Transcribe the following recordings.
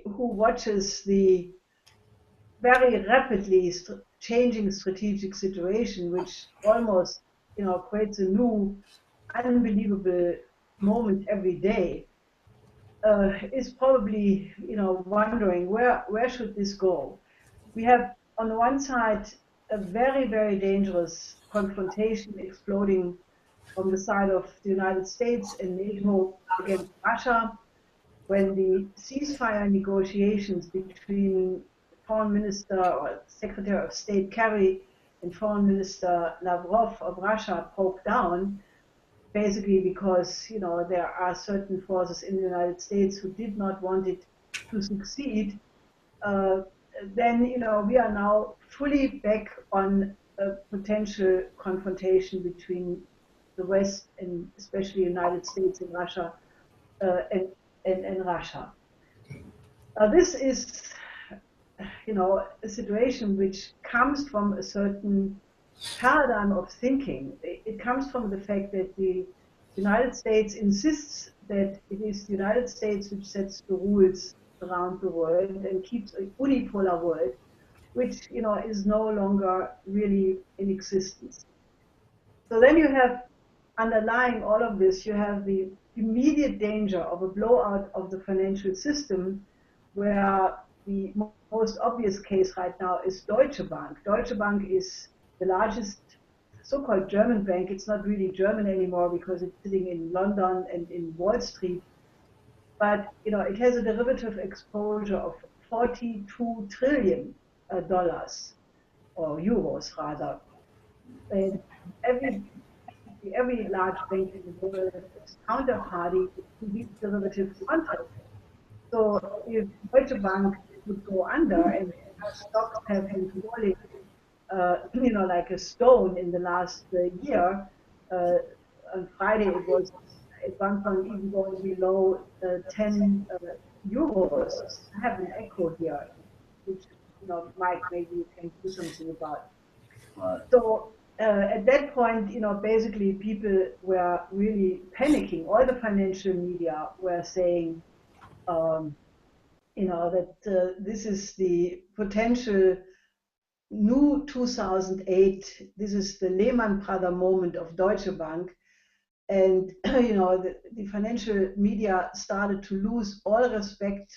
who watches the very rapidly changing strategic situation, which almost creates a new unbelievable moment every day, is probably wondering where should this go. We have on the one side a very, very dangerous confrontation exploding on the side of the United States and NATO against Russia, when the ceasefire negotiations between Foreign Minister or Secretary of State Kerry and Foreign Minister Lavrov of Russia broke down, basically because there are certain forces in the United States who did not want it to succeed. Then we are now fully back on a potential confrontation between the West and especially the United States and Russia and Russia. This is a situation which comes from a certain paradigm of thinking. It comes from the fact that the United States insists that it is the United States which sets the rules around the world and keeps a unipolar world, which is no longer really in existence. So then you have, underlying all of this, you have the immediate danger of a blowout of the financial system, where the most obvious case right now is Deutsche Bank. Deutsche Bank is the largest so-called German bank. It's not really German anymore because it's sitting in London and in Wall Street. But it has a derivative exposure of $42 trillion, or euros rather. And every large bank in the world is counterparty to these derivative contracts. So if Deutsche Bank would go under and stocks have been falling, like a stone in the last year, on Friday it was at one point even going below 10 euros. I have an echo here, which Mike, maybe you can do something about. Right. So at that point, basically people were really panicking. All the financial media were saying, that this is the potential new 2008. This is the Lehman Brothers moment of Deutsche Bank. And the financial media started to lose all respect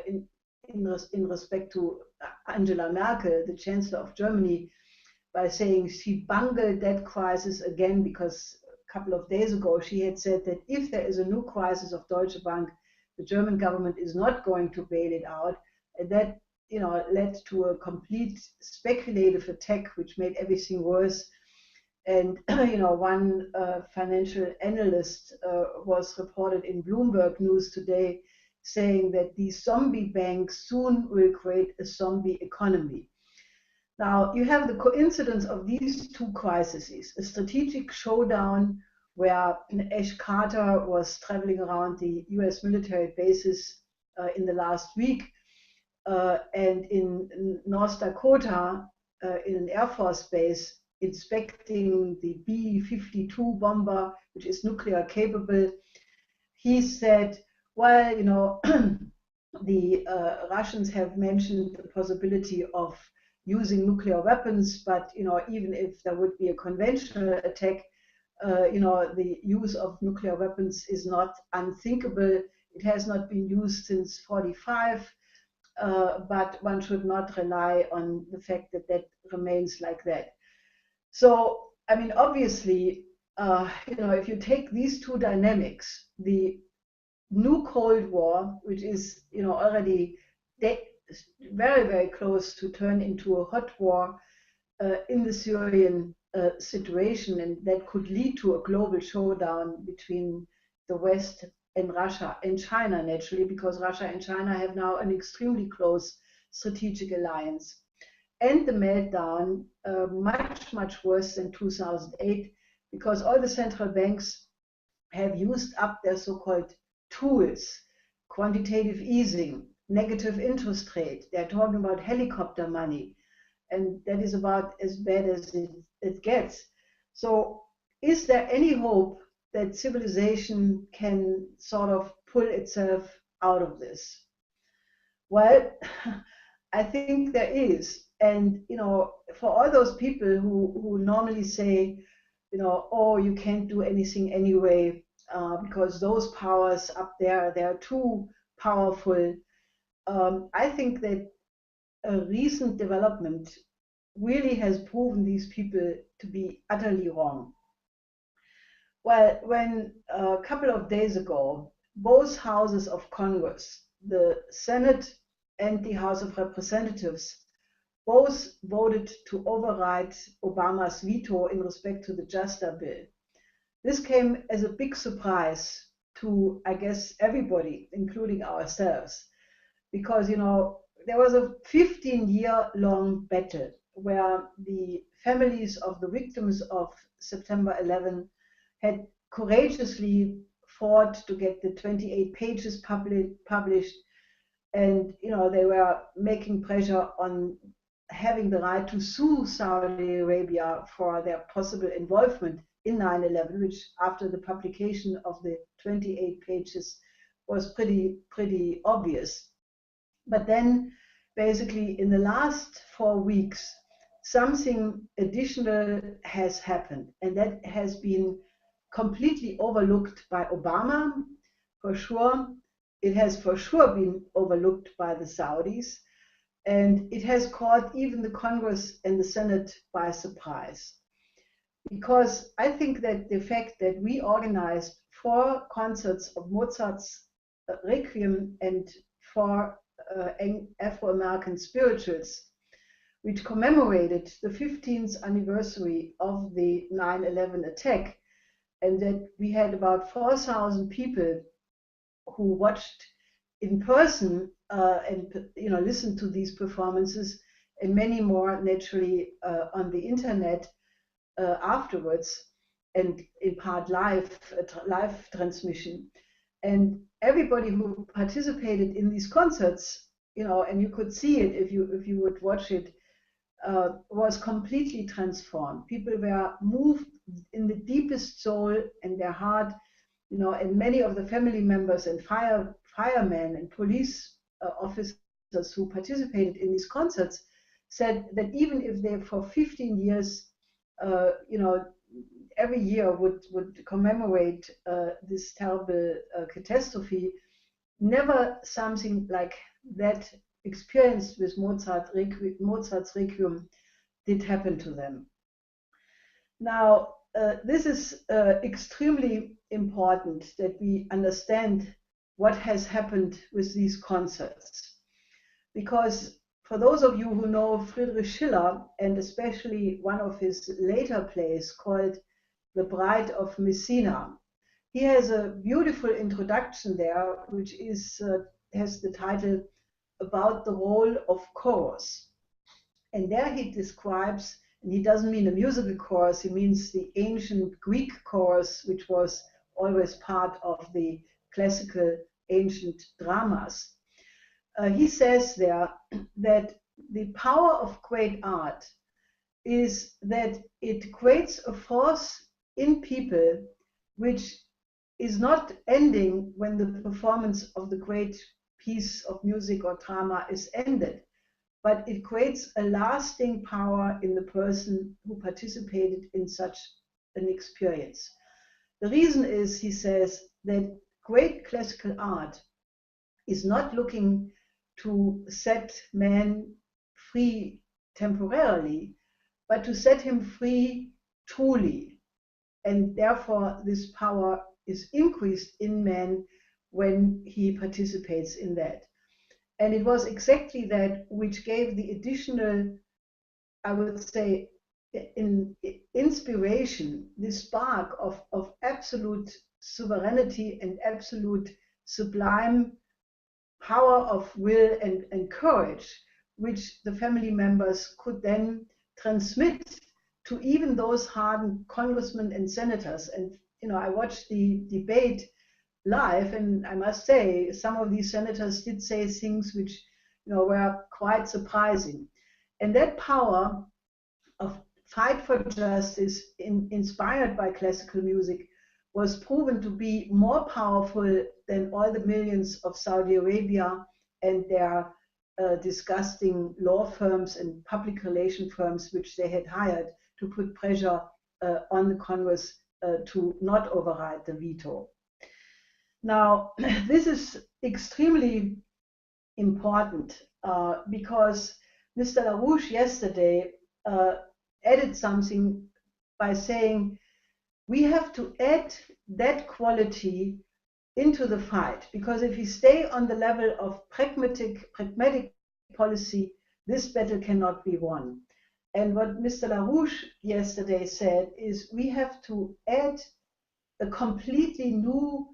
in respect to Angela Merkel, the Chancellor of Germany, by saying she bungled that crisis again, because a couple of days ago she had said that if there is a new crisis of Deutsche Bank, the German government is not going to bail it out. And that led to a complete speculative attack, which made everything worse. And one financial analyst was reported in Bloomberg News today saying that these zombie banks soon will create a zombie economy. Now, you have the coincidence of these two crises, a strategic showdown where Ash Carter was traveling around the US military bases in the last week, and in North Dakota, in an Air Force base, inspecting the B-52 bomber, which is nuclear capable. He said, well, the Russians have mentioned the possibility of using nuclear weapons, but even if there would be a conventional attack, the use of nuclear weapons is not unthinkable. It has not been used since 1945, but one should not rely on the fact that that remains like that. So, I mean, obviously, if you take these two dynamics, the new Cold War, which is already very, very close to turn into a hot war in the Syrian situation, and that could lead to a global showdown between the West and Russia and China, naturally, because Russia and China have now an extremely close strategic alliance. And the meltdown, much, much worse than 2008, because all the central banks have used up their so-called tools, quantitative easing, negative interest rate. They're talking about helicopter money, and that is about as bad as it gets. So is there any hope that civilization can sort of pull itself out of this? Well, I think there is. And, for all those people who normally say, oh, you can't do anything anyway, because those powers up there, they're too powerful. I think that a recent development really has proven these people to be utterly wrong. Well, when a couple of days ago, both houses of Congress, the Senate and the House of Representatives, both voted to override Obama's veto in respect to the Justice bill. This came as a big surprise to, I guess, everybody, including ourselves, because, there was a 15-year-long battle where the families of the victims of September 11 had courageously fought to get the 28 pages published, and they were making pressure on having the right to sue Saudi Arabia for their possible involvement in 9/11, which after the publication of the 28 pages was pretty obvious. But then basically in the last 4 weeks, something additional has happened, and that has been completely overlooked by Obama, for sure. It has for sure been overlooked by the Saudis, and it has caught even the Congress and the Senate by surprise. Because I think that the fact that we organized 4 concerts of Mozart's Requiem and 4 Afro-American spirituals, which commemorated the 15th anniversary of the 9/11 attack, and that we had about 4,000 people who watched in person and listened to these performances, and many more naturally on the internet afterwards, and in part live transmission. And everybody who participated in these concerts, and you could see it if you would watch it, was completely transformed. People were moved in the deepest soul and their heart, and many of the family members and firemen and police officers who participated in these concerts said that even if they for 15 years, every year would commemorate this terrible catastrophe, never something like that experienced with Mozart's Requiem did happen to them. Now, this is extremely important that we understand what has happened with these concerts. Because for those of you who know Friedrich Schiller, and especially one of his later plays called The Bride of Messina, he has a beautiful introduction there, which has the title About the Role of Chorus. And there he describes, and he doesn't mean a musical chorus, he means the ancient Greek chorus, which was always part of the classical ancient dramas. He says there that the power of great art is that it creates a force in people which is not ending when the performance of the great piece of music or drama is ended, but it creates a lasting power in the person who participated in such an experience. The reason is, he says, that great classical art is not looking to set man free temporarily, but to set him free truly. And therefore, this power is increased in man when he participates in that. And it was exactly that which gave the additional, I would say, inspiration, this spark of absolute sovereignty and absolute sublime power of will and courage, which the family members could then transmit to even those hardened congressmen and senators. And I watched the debate live, and I must say some of these senators did say things which were quite surprising. And that power of fight for justice inspired by classical music was proven to be more powerful than all the millions of Saudi Arabia and their disgusting law firms and public relation firms which they had hired to put pressure on the Congress to not override the veto. Now, this is extremely important because Mr. LaRouche yesterday added something by saying we have to add that quality into the fight, because if we stay on the level of pragmatic policy, this battle cannot be won. And what Mr. LaRouche yesterday said is we have to add a completely new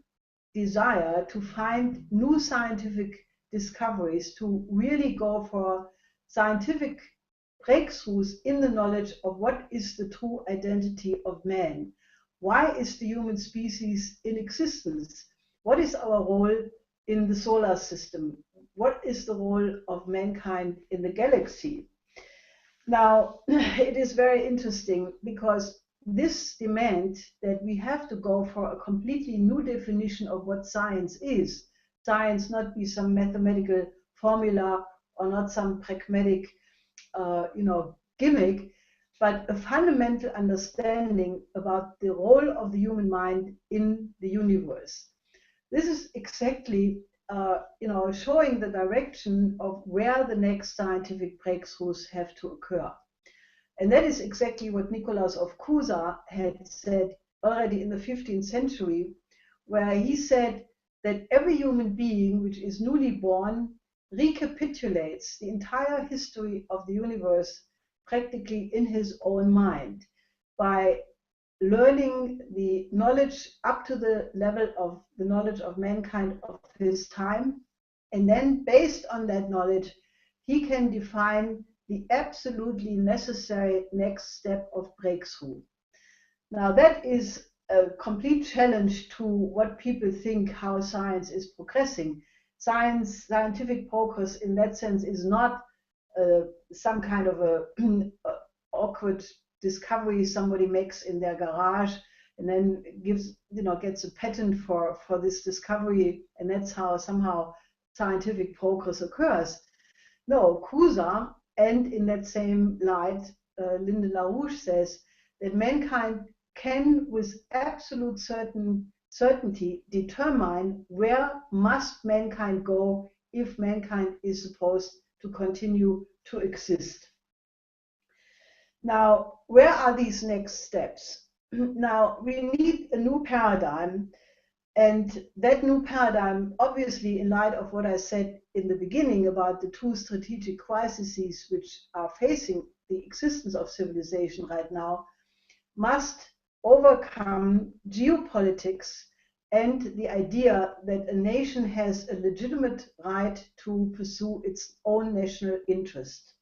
desire to find new scientific discoveries, to really go for scientific breakthroughs in the knowledge of what is the true identity of man. Why is the human species in existence? What is our role in the solar system? What is the role of mankind in the galaxy? Now, it is very interesting because this demand that we have to go for a completely new definition of what science is, science not be some mathematical formula or not some pragmatic gimmick, but a fundamental understanding about the role of the human mind in the universe. This is exactly showing the direction of where the next scientific breakthroughs have to occur. And that is exactly what Nicolaus of Cusa had said already in the 15th century, where he said that every human being which is newly born recapitulates the entire history of the universe practically in his own mind by learning the knowledge up to the level of the knowledge of mankind of his time. And then based on that knowledge, he can define the absolutely necessary next step of breakthrough. Now that is a complete challenge to what people think how science is progressing. Scientific progress in that sense is not some kind of a awkward discovery somebody makes in their garage and then gets a patent for this discovery, and that's how somehow scientific progress occurs. No, Cusa, and in that same light, Lyndon LaRouche says that mankind can with absolute certainty determine where must mankind go if mankind is supposed to continue to exist. Now, where are these next steps? Now, we need a new paradigm, and that new paradigm, obviously, in light of what I said in the beginning about the two strategic crises which are facing the existence of civilization right now, must overcome geopolitics and the idea that a nation has a legitimate right to pursue its own national interest.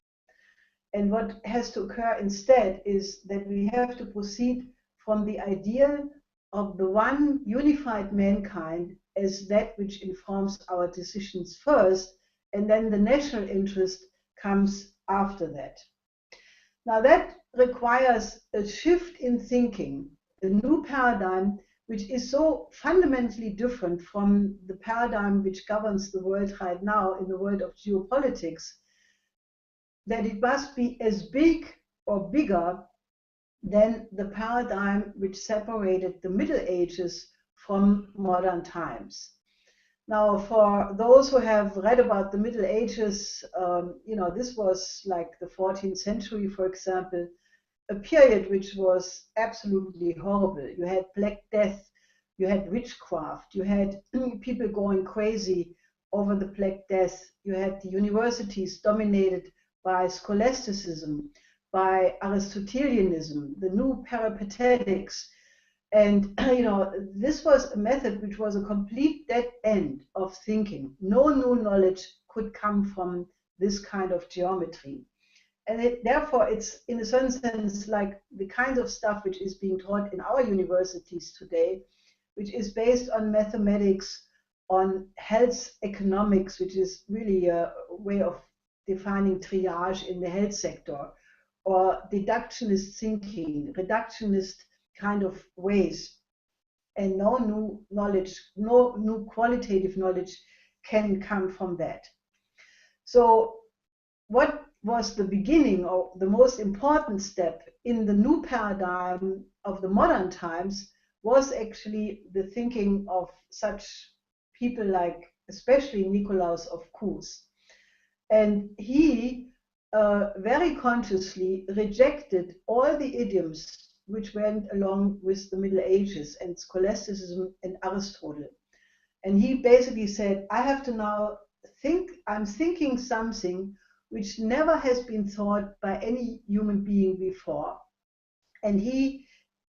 And what has to occur instead is that we have to proceed from the ideal of the one unified mankind as that which informs our decisions first, and then the national interest comes after that. Now that requires a shift in thinking, a new paradigm which is so fundamentally different from the paradigm which governs the world right now in the world of geopolitics, that it must be as big or bigger than the paradigm which separated the Middle Ages from modern times. Now, for those who have read about the Middle Ages, this was like the 14th century, for example, a period which was absolutely horrible. You had Black Death, you had witchcraft, you had people going crazy over the Black Death, you had the universities dominated by scholasticism, by Aristotelianism, the new peripatetics. And this was a method which was a complete dead end of thinking. No new knowledge could come from this kind of geometry. And therefore, it's in a certain sense like the kind of stuff which is being taught in our universities today, which is based on mathematics, on health economics, which is really a way of defining triage in the health sector, or deductionist thinking, reductionist kind of ways. And no new knowledge, no new qualitative knowledge can come from that. So what was the beginning or the most important step in the new paradigm of the modern times was actually the thinking of such people like especially Nicolaus of Cues. And he very consciously rejected all the idioms which went along with the Middle Ages and scholasticism and Aristotle. And he basically said, I have to now think, I'm thinking something which never has been thought by any human being before. And he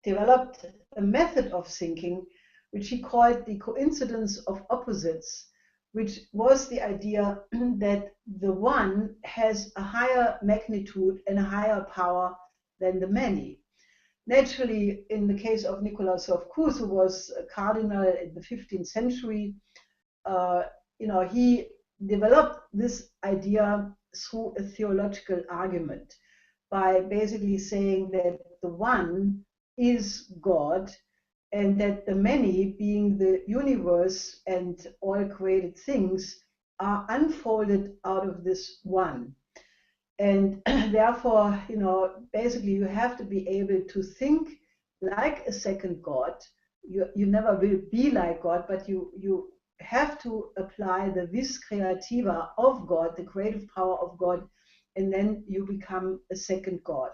developed a method of thinking which he called the coincidence of opposites, which was the idea that the one has a higher magnitude and a higher power than the many. Naturally, in the case of Nicolaus of Cues, who was a cardinal in the 15th century, he developed this idea through a theological argument by basically saying that the one is God and that the many, being the universe and all created things, are unfolded out of this one. And therefore, basically you have to be able to think like a second God. You never will be like God, but you have to apply the vis creativa of God, the creative power of God, and then you become a second God.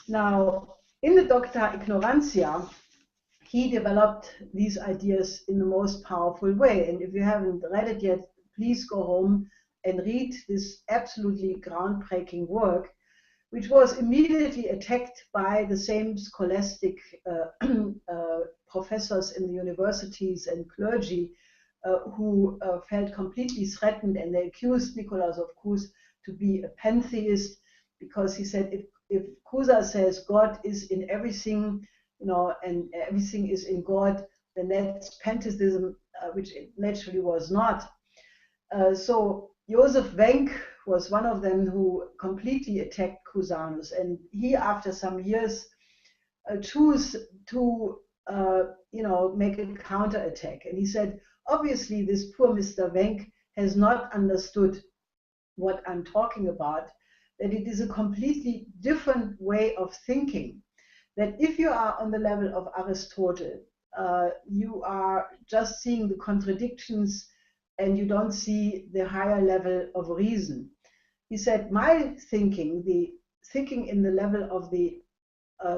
Now, in the Docta Ignorantia, he developed these ideas in the most powerful way. And if you haven't read it yet, please go home and read this absolutely groundbreaking work, which was immediately attacked by the same scholastic professors in the universities and clergy who felt completely threatened, and they accused Nicolaus of Cues to be a pantheist, because he said if Cusa says God is in everything, and everything is in God, then that's pantheism, which it naturally was not. So Joseph Wenck was one of them who completely attacked Cusanus, and he, after some years, chose to make a counterattack. And he said, obviously, this poor Mr. Wenck has not understood what I'm talking about, that it is a completely different way of thinking. That if you are on the level of Aristotle, you are just seeing the contradictions and you don't see the higher level of reason. He said, my thinking, the thinking in the level of the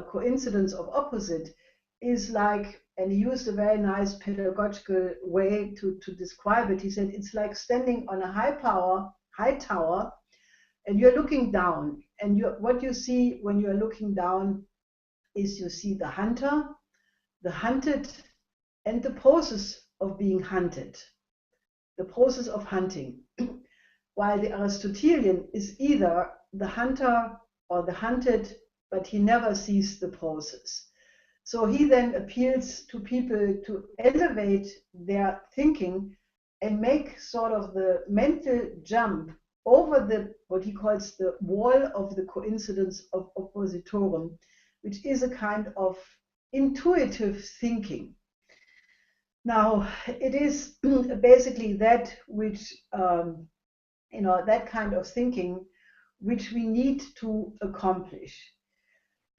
coincidence of opposite, is like, and he used a very nice pedagogical way to describe it. He said, it's like standing on a high tower, and you're looking down. And what you see when you're looking down is you see the hunter, the hunted, and the process of being hunted, the process of hunting. While the Aristotelian is either the hunter or the hunted, but he never sees the process. So he then appeals to people to elevate their thinking and make sort of the mental jump over what he calls the wall of the coincidence of oppositorum, which is a kind of intuitive thinking. Now, it is basically that which, that kind of thinking which we need to accomplish.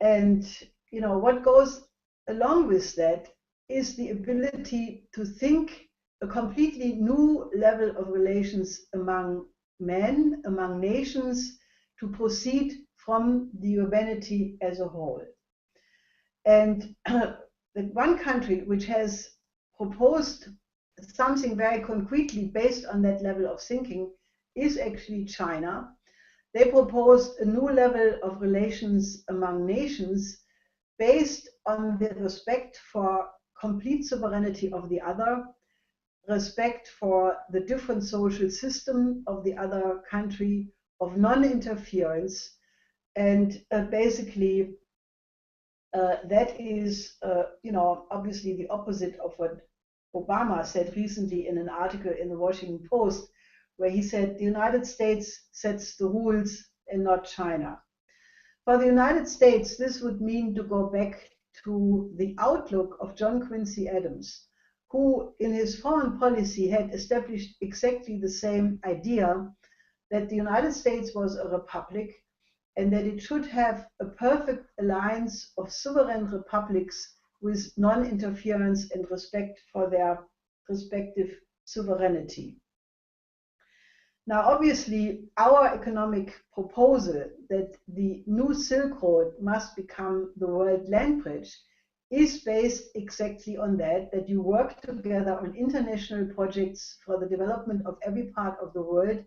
And, what goes along with that is the ability to think a completely new level of relations among men, among nations, to proceed from the humanity as a whole. And the one country which has proposed something very concretely based on that level of thinking is actually China. They proposed a new level of relations among nations based on the respect for complete sovereignty of the other, respect for the different social system of the other country, of non-interference, and basically that is, obviously the opposite of what Obama said recently in an article in the Washington Post, where he said the United States sets the rules and not China. For the United States, this would mean to go back to the outlook of John Quincy Adams, who in his foreign policy had established exactly the same idea, that the United States was a republic and that it should have a perfect alliance of sovereign republics with non-interference and respect for their respective sovereignty. Now, obviously, our economic proposal that the new Silk Road must become the world land bridge is based exactly on that you work together on international projects for the development of every part of the world,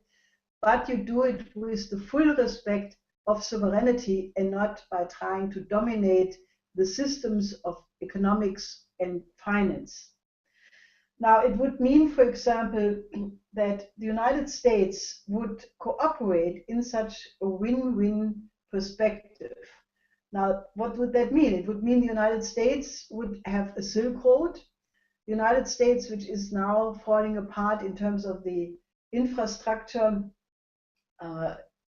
but you do it with the full respect of sovereignty and not by trying to dominate the systems of economics and finance. Now, it would mean, for example, that the United States would cooperate in such a win-win perspective. Now, what would that mean? It would mean the United States would have a Silk Road. The United States, which is now falling apart in terms of the infrastructure,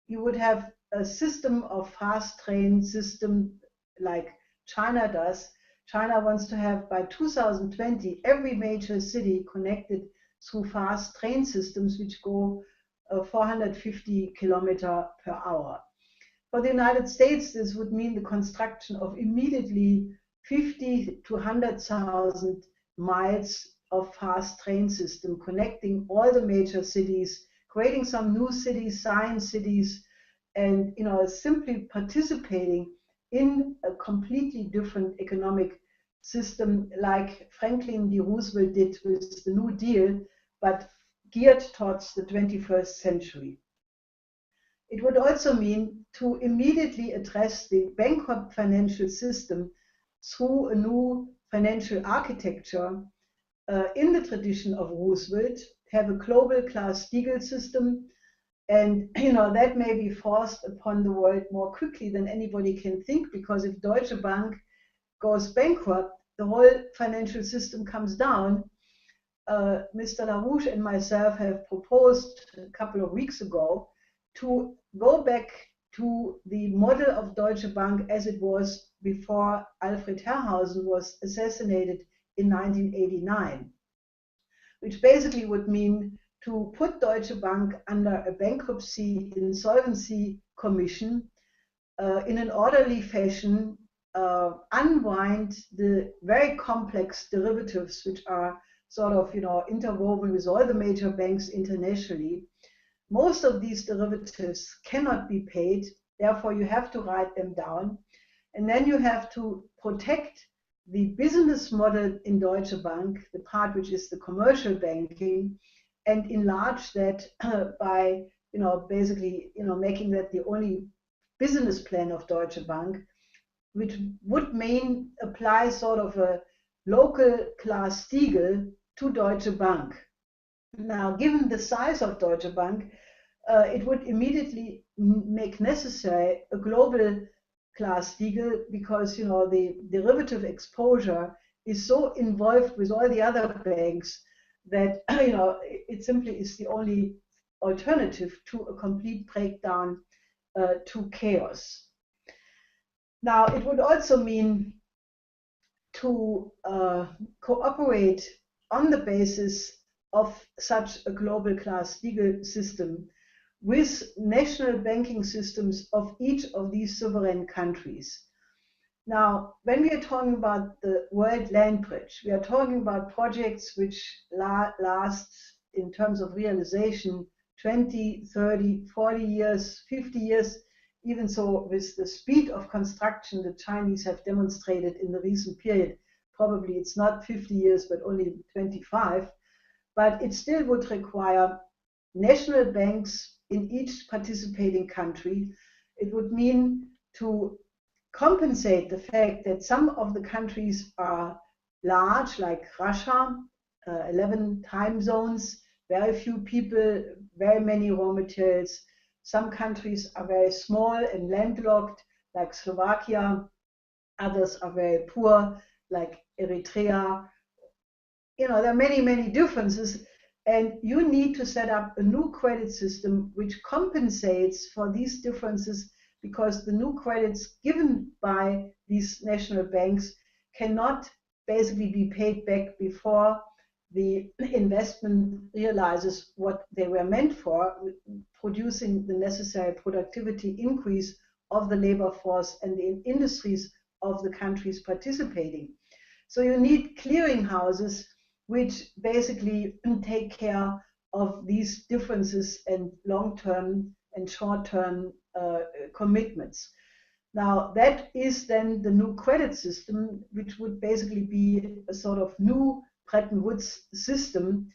you would have a system of fast train system like China does. China wants to have by 2020 every major city connected through fast train systems which go 450 kilometers per hour. For the United States, this would mean the construction of immediately 50 to 100,000 miles of fast train system connecting all the major cities, creating some new cities, science cities, and simply participating in a completely different economic system like Franklin D. Roosevelt did with the New Deal, but geared towards the 21st century. It would also mean to immediately address the bankrupt financial system through a new financial architecture in the tradition of Roosevelt, have a global Glass-Steagall system, and that may be forced upon the world more quickly than anybody can think, because if Deutsche Bank goes bankrupt, the whole financial system comes down. Mr. LaRouche and myself have proposed a couple of weeks ago to go back to the model of Deutsche Bank as it was before Alfred Herrhausen was assassinated in 1989, which basically would mean to put Deutsche Bank under a bankruptcy insolvency commission in an orderly fashion, unwind the very complex derivatives which are sort of interwoven with all the major banks internationally. Most of these derivatives cannot be paid, therefore you have to write them down, and then you have to protect the business model in Deutsche Bank, the part which is the commercial banking, and enlarge that by basically making that the only business plan of Deutsche Bank, which would mean apply sort of a local Glass-Steagall to Deutsche Bank. Now, given the size of Deutsche Bank, it would immediately make necessary a global Glass-Steagall, because the derivative exposure is so involved with all the other banks that it simply is the only alternative to a complete breakdown, to chaos. Now, it would also mean to cooperate on the basis of such a global Glass-Steagall system with national banking systems of each of these sovereign countries. Now, when we are talking about the world land bridge, we are talking about projects which last, in terms of realization, 20, 30, 40 years, 50 years. Even so, with the speed of construction the Chinese have demonstrated in the recent period, probably it's not 50 years, but only 25. But it still would require national banks in each participating country. It would mean to compensate the fact that some of the countries are large, like Russia, 11 time zones, very few people, very many raw materials. Some countries are very small and landlocked, like Slovakia. Others are very poor, like Eritrea. There are many, many differences. And you need to set up a new credit system which compensates for these differences, because the new credits given by these national banks cannot basically be paid back before the investment realizes what they were meant for, producing the necessary productivity increase of the labor force and the industries of the countries participating. So you need clearinghouses which basically take care of these differences and long-term and short-term commitments. Now, that is then the new credit system, which would basically be a sort of new Bretton Woods system,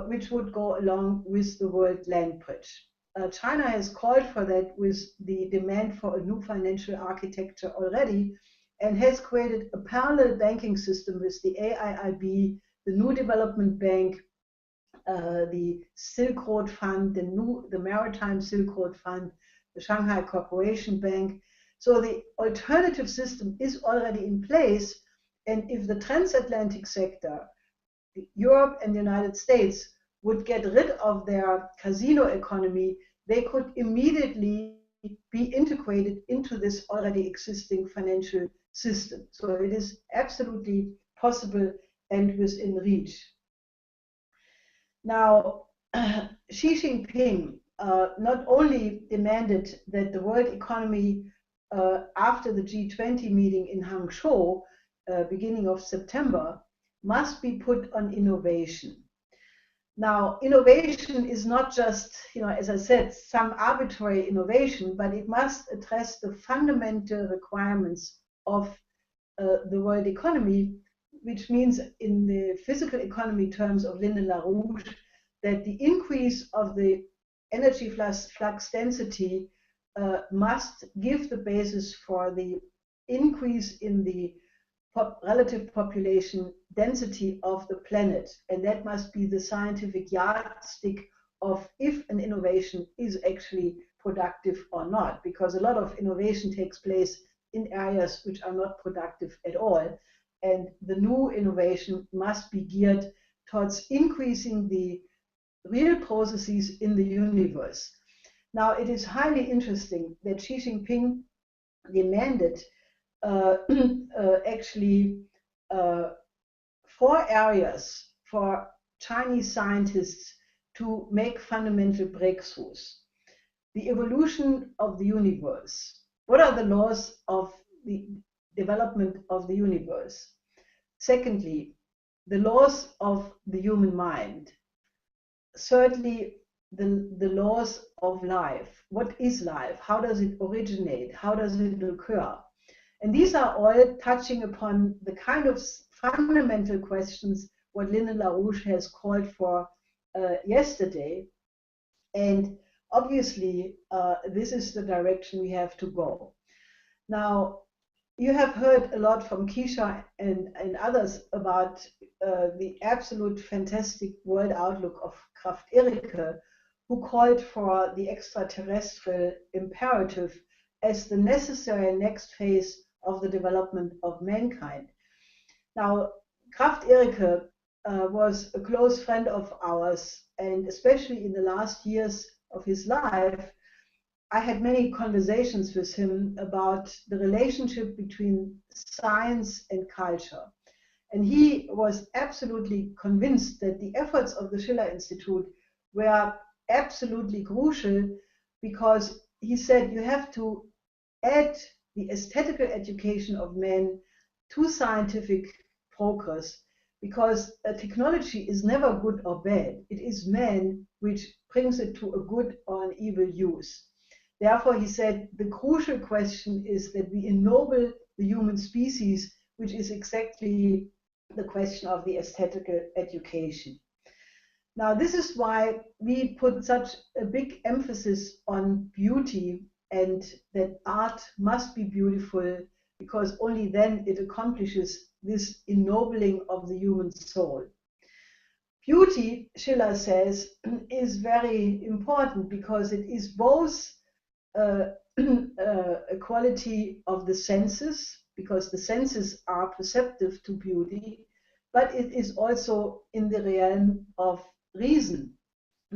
which would go along with the World Land Bridge. China has called for that with the demand for a new financial architecture already, and has created a parallel banking system with the AIIB, the New Development Bank, the Silk Road Fund, the Maritime Silk Road Fund, the Shanghai Cooperation Bank. So the alternative system is already in place, and if the transatlantic sector, Europe and the United States, would get rid of their casino economy, they could immediately be integrated into this already existing financial system. So it is absolutely possible and within reach. Now, Xi Jinping not only demanded that the world economy after the G20 meeting in Hangzhou, beginning of September, must be put on innovation. Now, innovation is not just, as I said, some arbitrary innovation, but it must address the fundamental requirements of the world economy, which means in the physical economy terms of Helga-Zepp LaRouche, that the increase of the energy flux density must give the basis for the increase in the relative population density of the planet. And that must be the scientific yardstick of if an innovation is actually productive or not, because a lot of innovation takes place in areas which are not productive at all. And the new innovation must be geared towards increasing the real processes in the universe. Now, it is highly interesting that Xi Jinping demanded actually 4 areas for Chinese scientists to make fundamental breakthroughs. The evolution of the universe. What are the laws of the development of the universe? Secondly, the laws of the human mind. Thirdly, the laws of life. What is life? How does it originate? How does it occur? And these are all touching upon the kind of fundamental questions what Helga-Zepp LaRouche has called for yesterday. And obviously, this is the direction we have to go. Now, you have heard a lot from Keisha and others about the absolute fantastic world outlook of Kraft Erike, who called for the extraterrestrial imperative as the necessary next phase of the development of mankind. Now, Kraft Erike was a close friend of ours, and especially in the last years of his life, I had many conversations with him about the relationship between science and culture. And he was absolutely convinced that the efforts of the Schiller Institute were absolutely crucial, because he said you have to add the aesthetical education of men to scientific progress, because technology is never good or bad. It is man which brings it to a good or an evil use. Therefore, he said, the crucial question is that we ennoble the human species, which is exactly the question of the aesthetical education. Now, this is why we put such a big emphasis on beauty, and that art must be beautiful, because only then it accomplishes this ennobling of the human soul. Beauty, Schiller says, is very important because it is both a quality of the senses, because the senses are perceptive to beauty, but it is also in the realm of reason,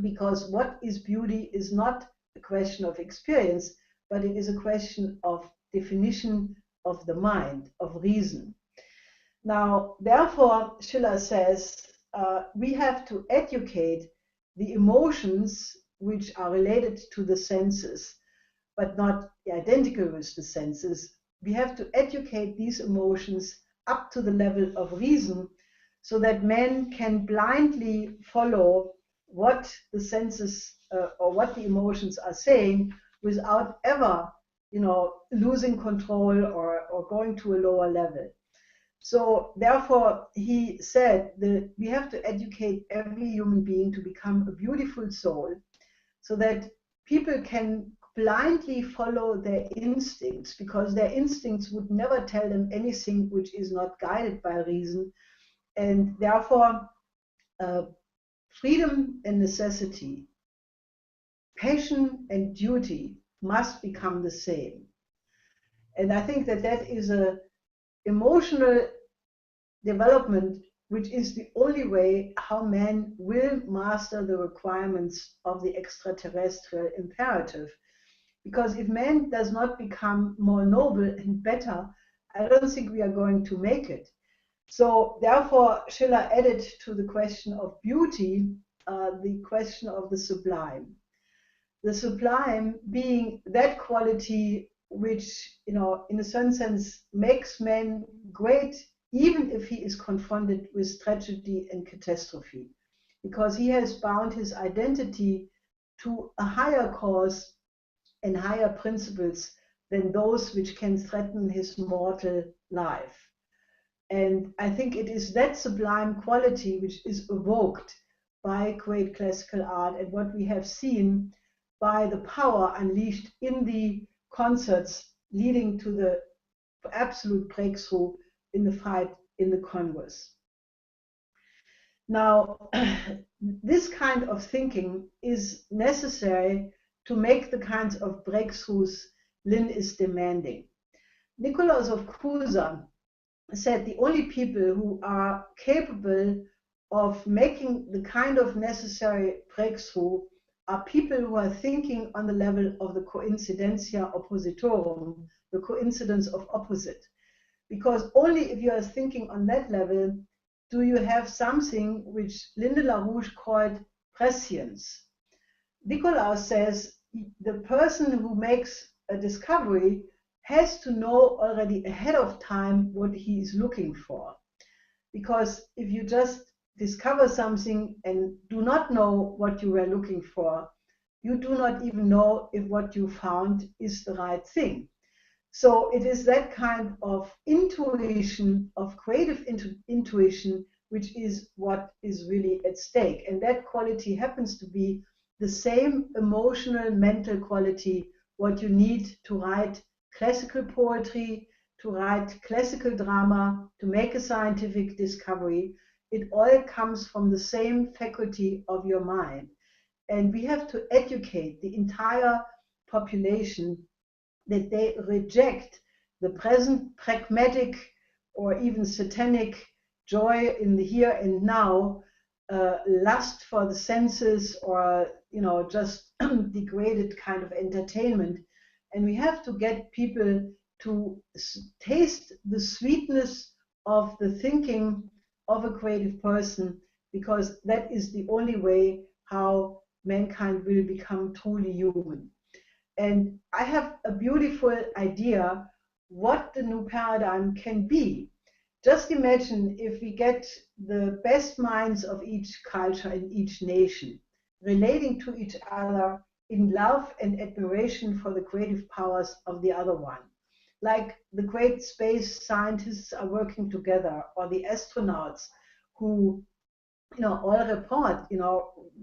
because what is beauty is not a question of experience, but it is a question of definition of the mind, of reason. Now, therefore, Schiller says, we have to educate the emotions which are related to the senses, but not identical with the senses. We have to educate these emotions up to the level of reason so that men can blindly follow what the senses or what the emotions are saying without ever, losing control or going to a lower level. So therefore, he said that we have to educate every human being to become a beautiful soul so that people can blindly follow their instincts, because their instincts would never tell them anything which is not guided by reason. And therefore, freedom and necessity, passion and duty must become the same. And I think that that is an emotional development which is the only way how man will master the requirements of the extraterrestrial imperative. Because if man does not become more noble and better, I don't think we are going to make it. So therefore, Schiller added to the question of beauty the question of the sublime. The sublime being that quality which, in a certain sense, makes man great, even if he is confronted with tragedy and catastrophe, because he has bound his identity to a higher cause and higher principles than those which can threaten his mortal life. And I think it is that sublime quality which is evoked by great classical art, and what we have seen by the power unleashed in the concerts leading to the absolute breakthrough in the fight in the Congress. Now, this kind of thinking is necessary to make the kinds of breakthroughs Lynn is demanding. Nicolaus of Cusa said the only people who are capable of making the kind of necessary breakthrough are people who are thinking on the level of the coincidentia oppositorum, the coincidence of opposite. Because only if you are thinking on that level do you have something which Linde LaRouche called prescience. Nicolaus says the person who makes a discovery has to know already ahead of time what he is looking for. Because if you just discover something and do not know what you were looking for, you do not even know if what you found is the right thing. So it is that kind of intuition, of creative intuition, which is what is really at stake. And that quality happens to be the same emotional, mental quality what you need to write classical poetry, to write classical drama, to make a scientific discovery. It all comes from the same faculty of your mind. And we have to educate the entire population that they reject the present pragmatic or even satanic joy in the here and now, lust for the senses, or just degraded kind of entertainment. And we have to get people to taste the sweetness of the thinking of a creative person, because that is the only way how mankind will become truly human. And I have a beautiful idea what the new paradigm can be. Just imagine if we get the best minds of each culture and each nation relating to each other in love and admiration for the creative powers of the other one. Like the great space scientists are working together, or the astronauts who all report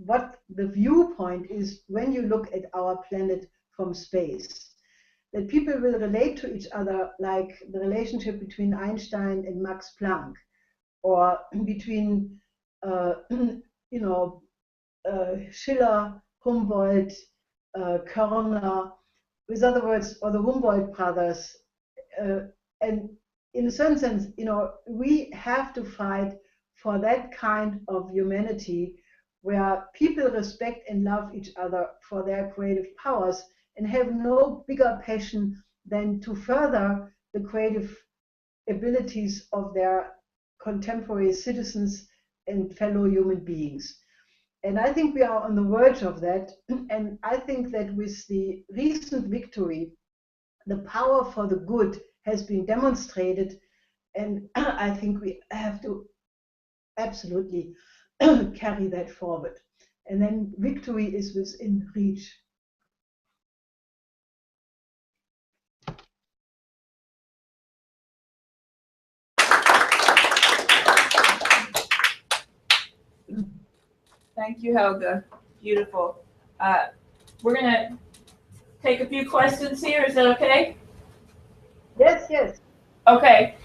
what the viewpoint is when you look at our planet from space. That people will relate to each other like the relationship between Einstein and Max Planck, or between Schiller, Humboldt, Körner, with other words, or the Humboldt brothers. And in a certain sense, we have to fight for that kind of humanity where people respect and love each other for their creative powers and have no bigger passion than to further the creative abilities of their contemporary citizens and fellow human beings. And I think we are on the verge of that. And I think that with the recent victory, the power for the good has been demonstrated. And I think we have to absolutely carry that forward. And then victory is within reach. Thank you, Helga. Beautiful. We're going to take a few questions here. Is that okay? Yes, yes. Okay.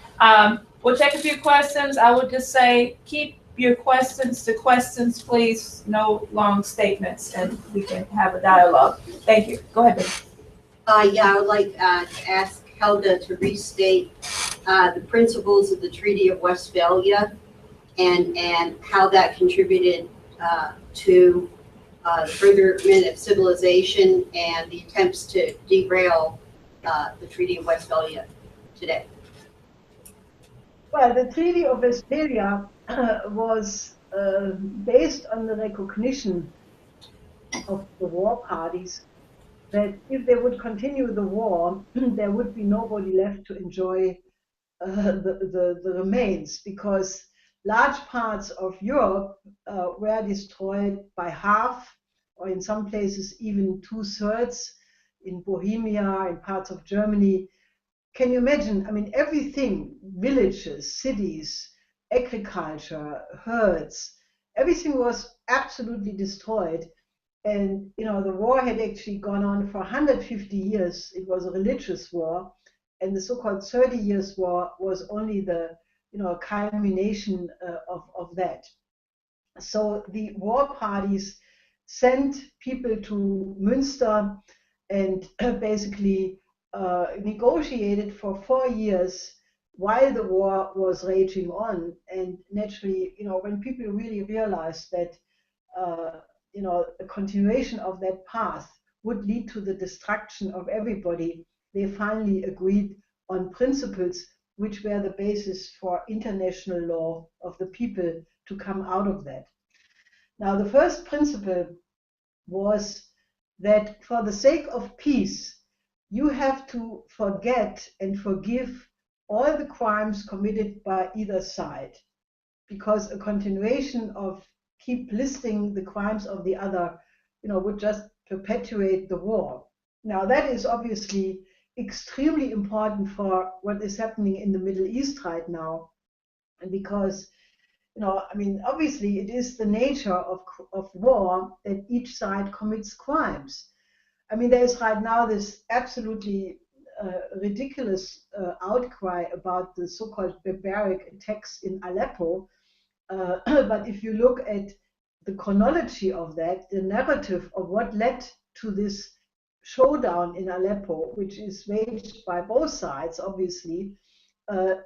We'll take a few questions. I would just say keep your questions to questions, please. No long statements, and we can have a dialogue. Thank you. Go ahead, Betty. Yeah, I would like to ask Helga to restate the principles of the Treaty of Westphalia and how that contributed to the furtherment of civilization and the attempts to derail the Treaty of Westphalia today. Well, the Treaty of Westphalia was based on the recognition of the war parties that if they would continue the war, there would be nobody left to enjoy the remains, because large parts of Europe were destroyed by half, or in some places even 2/3, in Bohemia, in parts of Germany. Can you imagine? I mean, everything, villages, cities, agriculture, herds, everything was absolutely destroyed. And, you know, the war had actually gone on for 150 years. It was a religious war. And the so-called 30 Years' War was only the, you know, culmination of that. So the war parties sent people to Münster and basically negotiated for 4 years while the war was raging on. And naturally, you know, when people really realized that, you know, a continuation of that path would lead to the destruction of everybody, they finally agreed on principles which were the basis for international law of the people to come out of that. Now, the first principle was that for the sake of peace, you have to forget and forgive all the crimes committed by either side, because a continuation of keep listing the crimes of the other, you know, would just perpetuate the war. Now, that is obviously extremely important for what is happening in the Middle East right now, and because, you know, I mean, obviously it is the nature of war that each side commits crimes. I mean, there is right now this absolutely ridiculous outcry about the so-called barbaric attacks in Aleppo. But if you look at the chronology of that, the narrative of what led to this showdown in Aleppo, which is waged by both sides, obviously,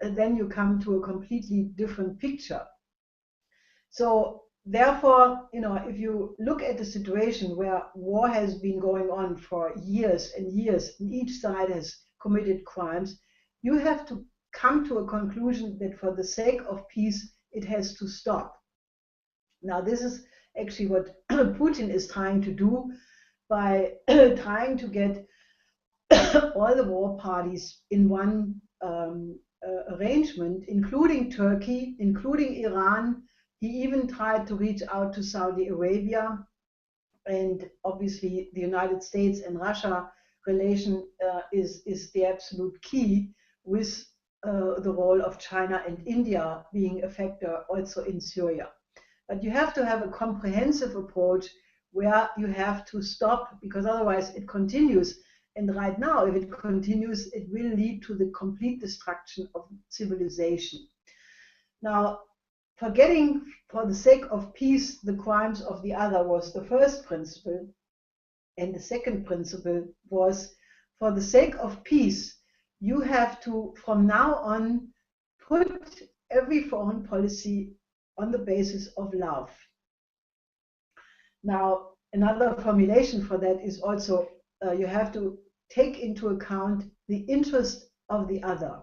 then you come to a completely different picture. So therefore, you know, if you look at the situation where war has been going on for years and years, and each side has committed crimes, you have to come to a conclusion that for the sake of peace, it has to stop. Now, this is actually what Putin is trying to do by trying to get all the war parties in one arrangement, including Turkey, including Iran. He even tried to reach out to Saudi Arabia, and obviously the United States and Russia relation is the absolute key, with the role of China and India being a factor also in Syria. But you have to have a comprehensive approach where you have to stop, because otherwise it continues. And right now, if it continues, it will lead to the complete destruction of civilization. Now, forgetting for the sake of peace the crimes of the other was the first principle. And the second principle was, for the sake of peace, you have to, from now on, put every foreign policy on the basis of love. Now, another formulation for that is also you have to take into account the interest of the other.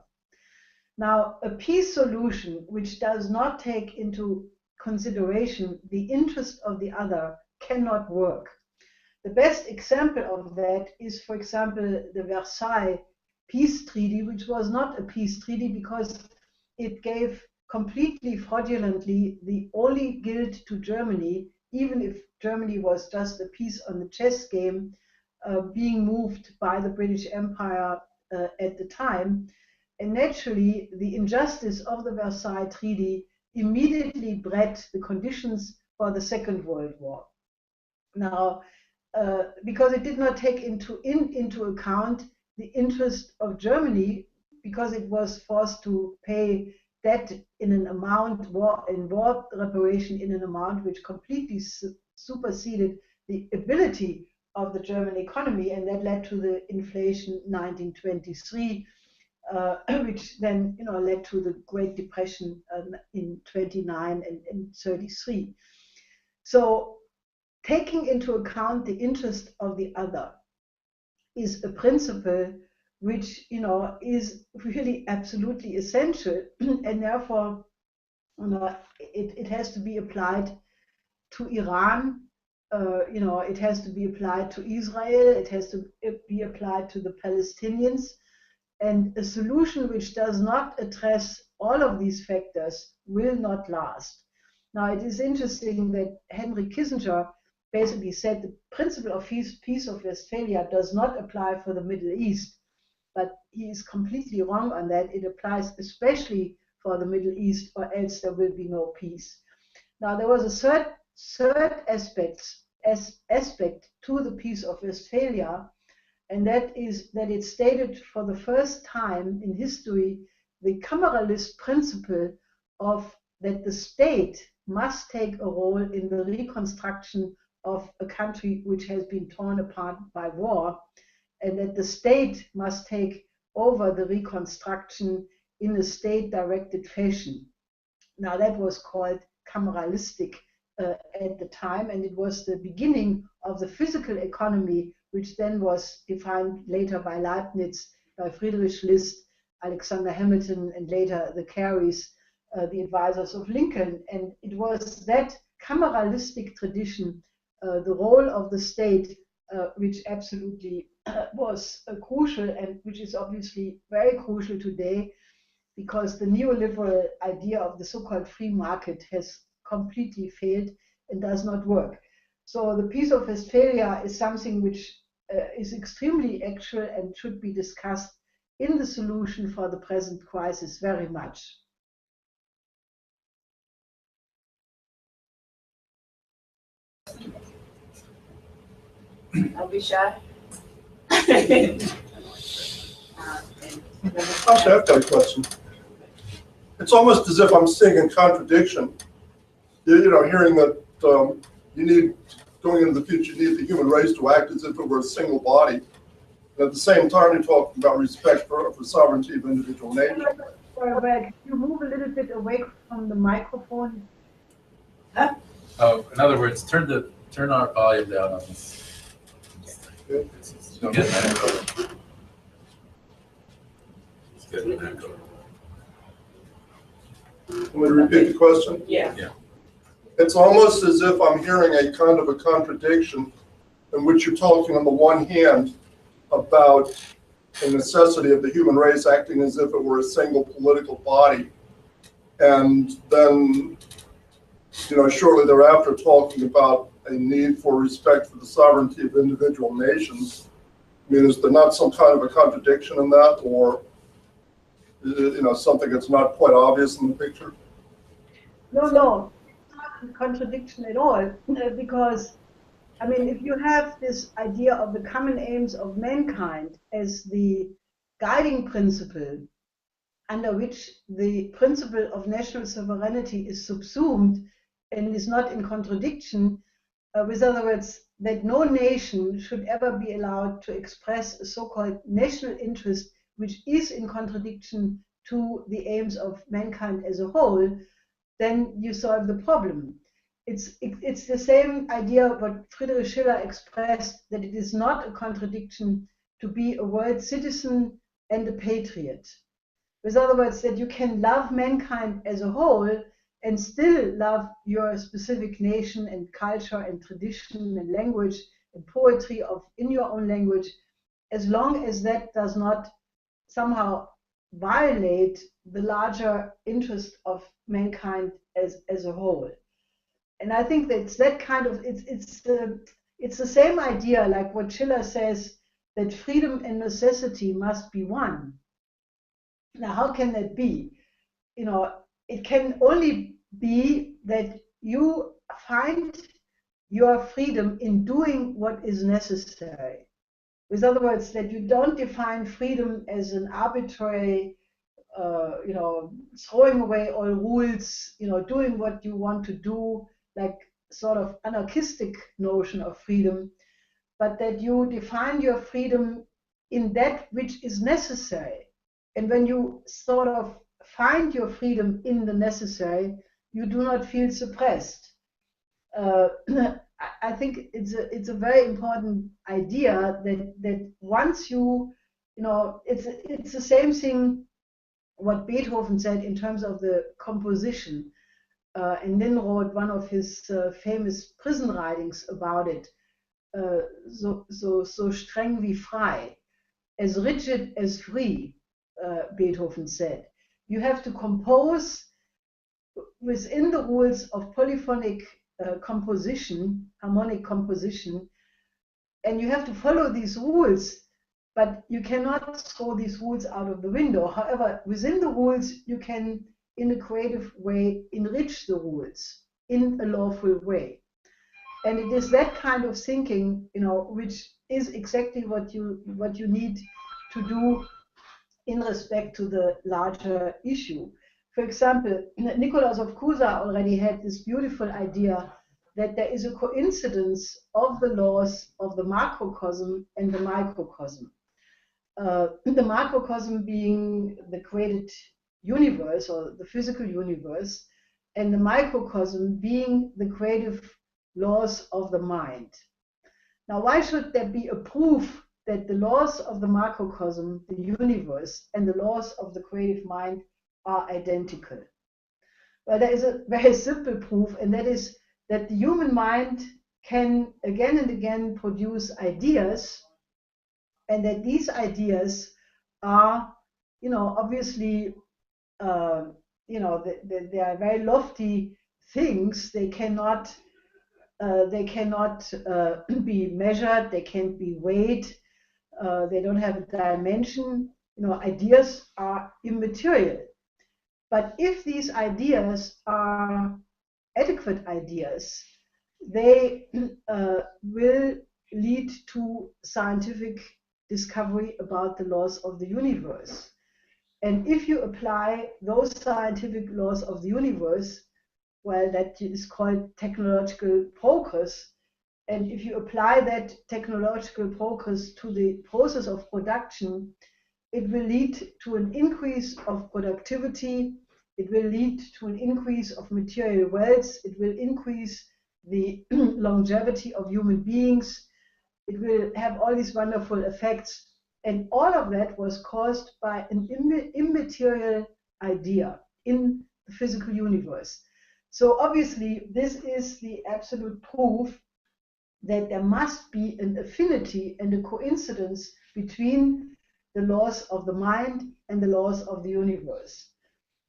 Now, a peace solution which does not take into consideration, the interest of the other cannot work. The best example of that is, for example, the Versailles peace treaty, which was not a peace treaty because it gave completely fraudulently the only guild to Germany, even if Germany was just a piece on the chess game being moved by the British Empire at the time. And naturally, the injustice of the Versailles Treaty immediately bred the conditions for the Second World War. Now, because it did not take into account the interest of Germany, because it was forced to pay debt in an amount, war reparation in an amount which completely superseded the ability of the German economy, and that led to the inflation 1923, which then led to the Great Depression in 29 and 33. So taking into account the interest of the other is a principle which is really absolutely essential, and therefore it has to be applied to Iran. It has to be applied to Israel. It has to be applied to the Palestinians. And a solution which does not address all of these factors will not last. Now, it is interesting that Henry Kissinger basically said the principle of Peace of Westphalia does not apply for the Middle East, but he is completely wrong on that. It applies especially for the Middle East, or else there will be no peace. Now, there was a third aspect to the Peace of Westphalia, and that is that it stated for the first time in history the cameralist principle of that the state must take a role in the reconstruction of a country which has been torn apart by war, and that the state must take over the reconstruction in a state-directed fashion. Now, that was called cameralistic at the time, and it was the beginning of the physical economy, which then was defined later by Leibniz, by Friedrich List, Alexander Hamilton, and later the Careys, the advisors of Lincoln. And it was that cameralistic tradition, the role of the state, which absolutely was crucial, and which is obviously very crucial today, because the neoliberal idea of the so-called free market has completely failed and does not work. So the Peace of Westphalia is something which is extremely actual and should be discussed in the solution for the present crisis very much. Don't be shy. Actually, I've got a question. It's almost as if I'm seeing a contradiction. Hearing that you need, going into the future, you need the human race to act as if it were a single body. And at the same time, you're talking about respect for sovereignty of individual nations. Can you move a little bit away from the microphone? Huh? Oh, in other words, turn our volume down on this. It's getting an echo. It's getting an echo. Want me to repeat the question? Yeah. It's almost as if I'm hearing a kind of a contradiction in which you're talking on the one hand about the necessity of the human race acting as if it were a single political body, and then, shortly thereafter talking about a need for respect for the sovereignty of individual nations. I mean, is there not some kind of a contradiction in that, or something that's not quite obvious in the picture? No, it's not a contradiction at all, because, I mean, if you have this idea of the common aims of mankind as the guiding principle under which the principle of national sovereignty is subsumed and is not in contradiction, with other words, that no nation should ever be allowed to express a so-called national interest which is in contradiction to the aims of mankind as a whole, then you solve the problem. It's the same idea what Friedrich Schiller expressed, that it is not a contradiction to be a world citizen and a patriot. With other words, that you can love mankind as a whole and still love your specific nation and culture and tradition and language and poetry in your own language, as long as that does not somehow violate the larger interest of mankind as a whole. And I think that's that kind of, it's the same idea like what Schiller says, that freedom and necessity must be one. Now, how can that be? It can only be that you find your freedom in doing what is necessary. With other words, that you don't define freedom as an arbitrary, throwing away all rules, doing what you want to do, like sort of anarchistic notion of freedom, but that you define your freedom in that which is necessary. And when you sort of find your freedom in the necessary, you do not feel suppressed. I think it's a very important idea that once it's the same thing what Beethoven said in terms of the composition. And then wrote one of his famous prison writings about it, so streng wie frei, as rigid as free, Beethoven said. You have to compose within the rules of polyphonic composition, harmonic composition, and you have to follow these rules, but you cannot throw these rules out of the window. However, within the rules, you can, in a creative way, enrich the rules in a lawful way. And it is that kind of thinking, which is exactly what you need to do in respect to the larger issue. For example, Nicolaus of Cusa already had this beautiful idea that there is a coincidence of the laws of the macrocosm and the microcosm. The macrocosm being the created universe or the physical universe, and the microcosm being the creative laws of the mind. Now, why should there be a proof that the laws of the macrocosm, the universe, and the laws of the creative mind are identical? Well, there is a very simple proof, and that is that the human mind can again and again produce ideas, and that these ideas are, obviously, they are very lofty things. They cannot be measured. They can't be weighed. They don't have a dimension. Ideas are immaterial. But if these ideas are adequate ideas, they will lead to scientific discovery about the laws of the universe. And if you apply those scientific laws of the universe, well, that is called technological progress. And if you apply that technological progress to the process of production, it will lead to an increase of productivity. It will lead to an increase of material wealth. It will increase the longevity of human beings. It will have all these wonderful effects. And all of that was caused by an immaterial idea in the physical universe. So obviously, this is the absolute proof that there must be an affinity and a coincidence between the laws of the mind and the laws of the universe.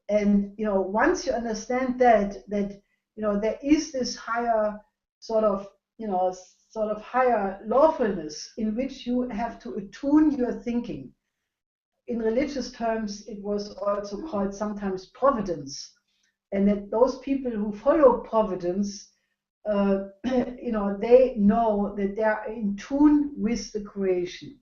And once you understand that there is this higher sort of higher lawfulness in which you have to attune your thinking. In religious terms, it was also called sometimes providence, and that those people who follow providence, they know that they are in tune with the creation,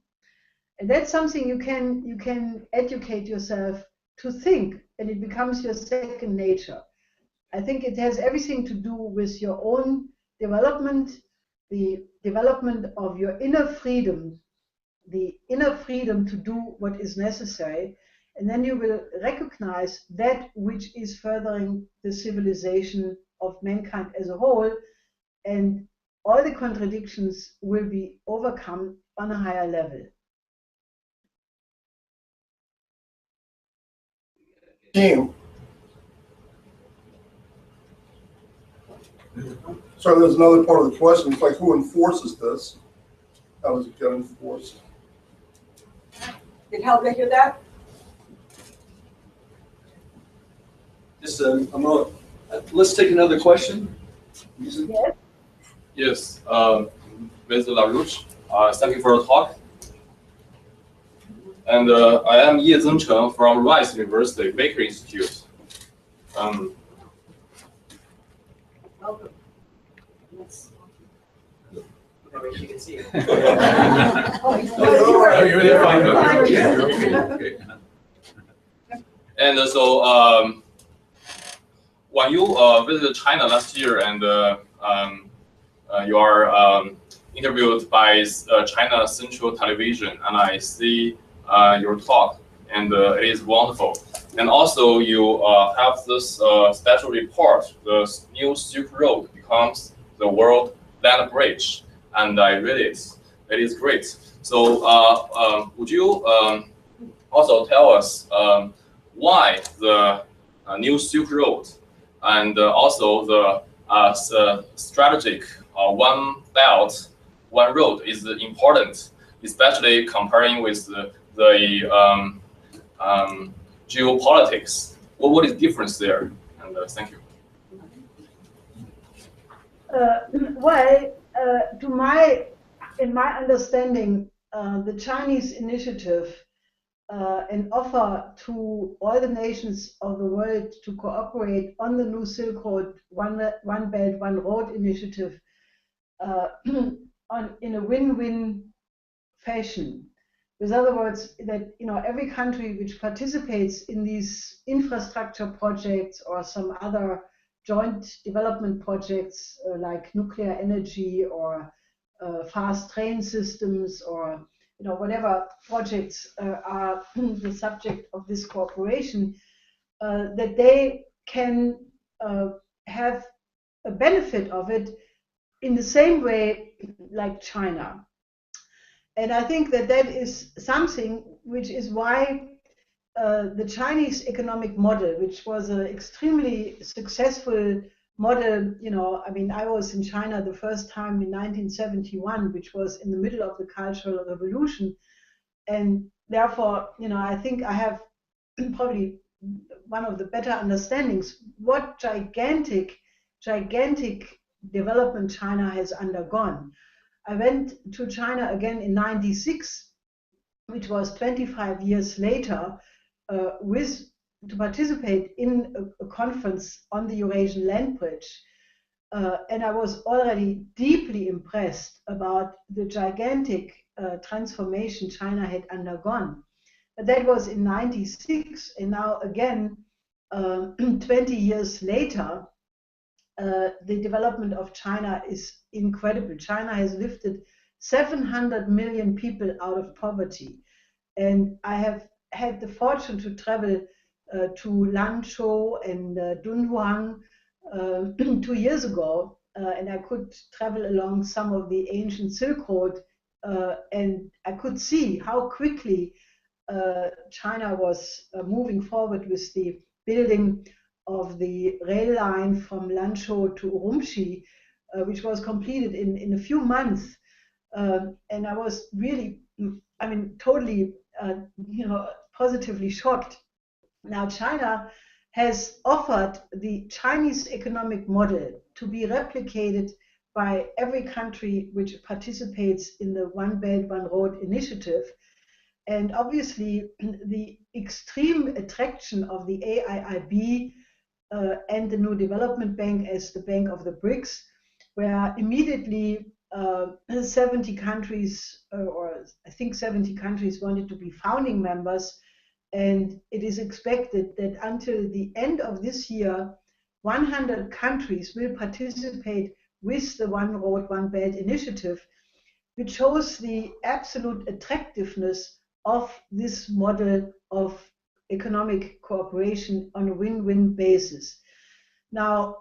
and that's something you can educate yourself to think, and it becomes your second nature. I think it has everything to do with your own development, the development of your inner freedom, the inner freedom to do what is necessary, and then you will recognize that which is furthering the civilization of mankind as a whole, and all the contradictions will be overcome on a higher level. Team, So there's another part of the question. It's like, who enforces this? How does it get enforced? Did Helga hear that? Just let's take another question. Yes. Yes, Ms. LaRouche, thank you for your talk. And I am Ye Zengcheng from Rice University Baker Institute. Welcome. Yes. She can see you. Oh, you're there, fine. Okay. And so, when you visited China last year and you are interviewed by China Central Television, and I see your talk, and it is wonderful. And also, you have this special report, the new Silk Road becomes the world land bridge, and I read it. It is great. So, would you also tell us why the new Silk Road and also the strategic one belt, one road is important, especially comparing with the geopolitics. What is the difference there? And thank you. Well, in my understanding, the Chinese initiative an offer to all the nations of the world to cooperate on the new Silk Road, One Belt, One Road initiative in a win-win fashion. With other words, that every country which participates in these infrastructure projects or some other joint development projects like nuclear energy or fast train systems or whatever projects are the subject of this cooperation, that they can have a benefit of it in the same way like China. And I think that is something which is why the Chinese economic model, which was an extremely successful model, I mean, I was in China the first time in 1971, which was in the middle of the Cultural Revolution. And therefore, I think I have probably one of the better understandings what gigantic development China has undergone. I went to China again in '96, which was 25 years later, to participate in a conference on the Eurasian land bridge. And I was already deeply impressed about the gigantic transformation China had undergone. But that was in '96, and now again, 20 years later, the development of China is incredible. China has lifted 700 million people out of poverty. And I have had the fortune to travel to Lanzhou and Dunhuang 2 years ago, and I could travel along some of the ancient Silk Road, and I could see how quickly China was moving forward with the building of the rail line from Lanzhou to Urumqi, which was completed in a few months. And I was really, totally, positively shocked. Now, China has offered the Chinese economic model to be replicated by every country which participates in the One Belt, One Road initiative. And obviously, the extreme attraction of the AIIB and the New Development Bank as the Bank of the BRICS, where immediately 70 countries, or I think 70 countries wanted to be founding members. And it is expected that until the end of this year, 100 countries will participate with the One Road, One Belt initiative, which shows the absolute attractiveness of this model of economic cooperation on a win-win basis. Now,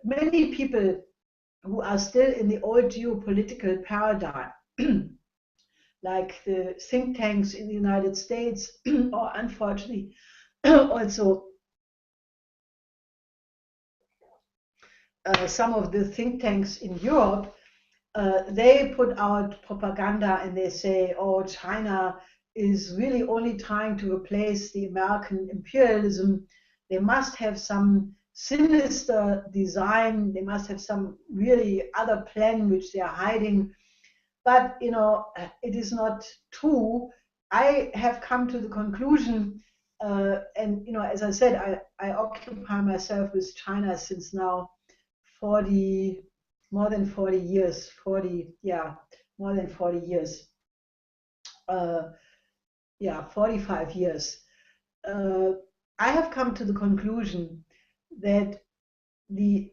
many people who are still in the old geopolitical paradigm, like the think tanks in the United States, or unfortunately also some of the think tanks in Europe, they put out propaganda and they say, oh, China is really only trying to replace the American imperialism. They must have some sinister design. They must have some really other plan which they are hiding. But, you know, it is not true. I have come to the conclusion, and, you know, as I said, I occupy myself with China since now more than 40 years, more than 40 years. 45 years. I have come to the conclusion that the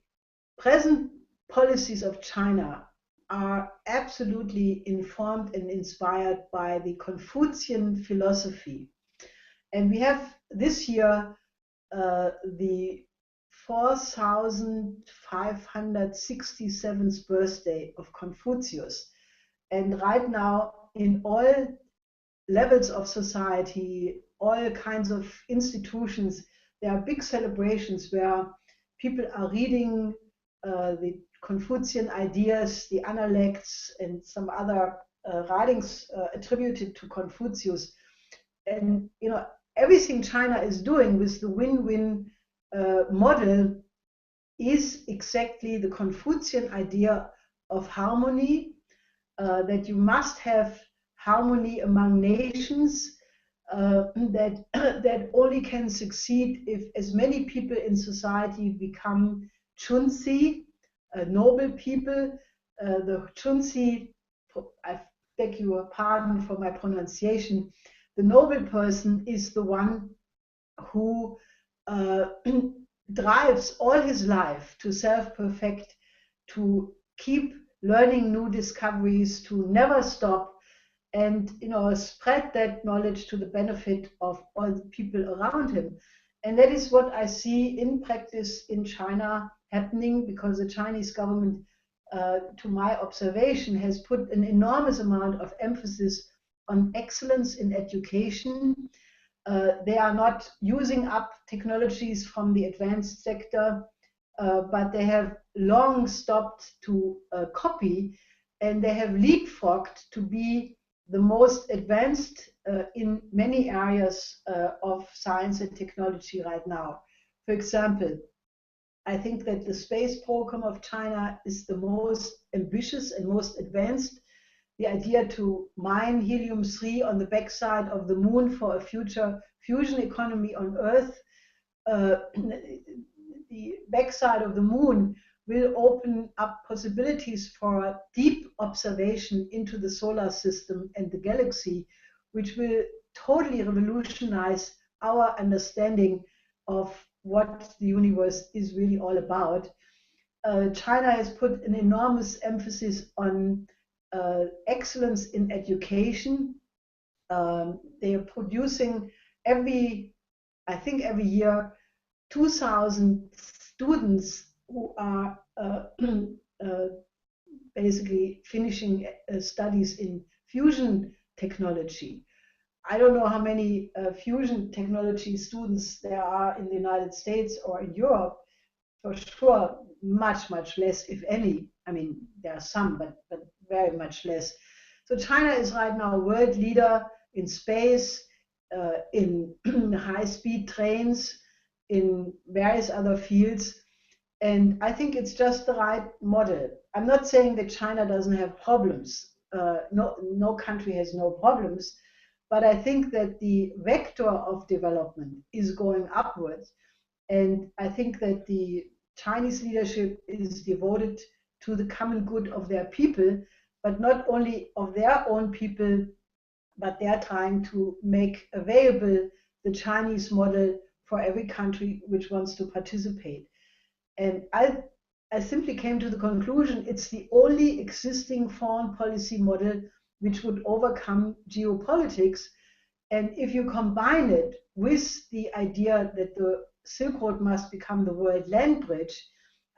present policies of China are absolutely informed and inspired by the Confucian philosophy. And we have this year the 4,567th birthday of Confucius. And right now, in all levels of society, all kinds of institutions, there are big celebrations where people are reading the Confucian ideas, the Analects, and some other writings attributed to Confucius. And, you know, everything China is doing with the win-win model is exactly the Confucian idea of harmony, that you must have harmony among nations, that only can succeed if as many people in society become chunzi, noble people. The chunzi, I beg your pardon for my pronunciation, the noble person is the one who drives all his life to self-perfect, to keep learning new discoveries, to never stop, and, you know, spread that knowledge to the benefit of all the people around him. And that is what I see in practice in China happening, because the Chinese government, to my observation, has put an enormous amount of emphasis on excellence in education. They are not using up technologies from the advanced sector, but they have long stopped to copy, and they have leapfrogged to be the most advanced in many areas of science and technology right now. For example, I think that the space program of China is the most ambitious and most advanced. The idea to mine helium-3 on the backside of the moon for a future fusion economy on Earth. The backside of the moon will open up possibilities for deep observation into the solar system and the galaxy, which will totally revolutionize our understanding of what the universe is really all about. China has put an enormous emphasis on excellence in education. They are producing every year 2,000 students who are basically finishing studies in fusion technology. I don't know how many fusion technology students there are in the United States or in Europe. For sure, much less, if any. I mean, there are some, but very much less. So China is right now a world leader in space, in high-speed trains, in various other fields. And I think it's just the right model. I'm not saying that China doesn't have problems. No country has no problems. But I think that the vector of development is going upwards. And I think that the Chinese leadership is devoted to the common good of their people, but not only of their own people, but they are trying to make available the Chinese model for every country which wants to participate. And I simply came to the conclusion it's the only existing foreign policy model which would overcome geopolitics. And if you combine it with the idea that the Silk Road must become the world land bridge,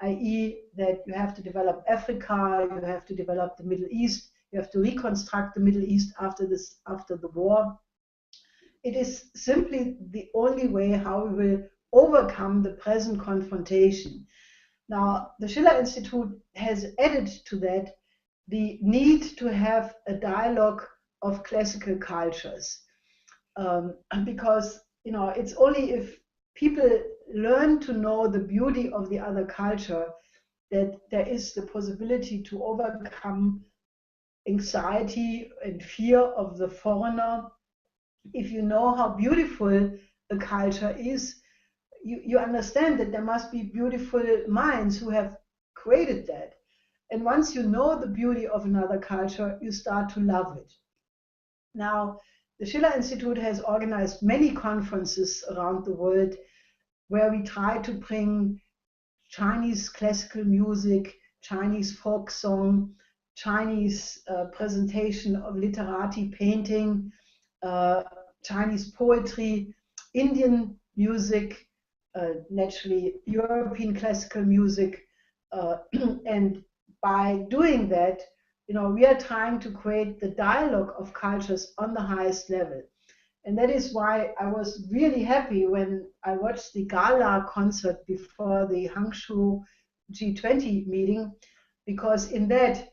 i.e. that you have to develop Africa, you have to develop the Middle East, you have to reconstruct the Middle East after the war, it is simply the only way how we will overcome the present confrontation. Now, the Schiller Institute has added to that the need to have a dialogue of classical cultures. Because, you know, it's only if people learn to know the beauty of the other culture that there is the possibility to overcome anxiety and fear of the foreigner. If you know how beautiful a culture is, you understand that there must be beautiful minds who have created that. And once you know the beauty of another culture, you start to love it. Now, the Schiller Institute has organized many conferences around the world where we try to bring Chinese classical music, Chinese folk song, Chinese presentation of literati painting, Chinese poetry, Indian music, naturally European classical music, and by doing that, you know, we are trying to create the dialogue of cultures on the highest level. And that is why I was really happy when I watched the gala concert before the Hangzhou G20 meeting, because in that,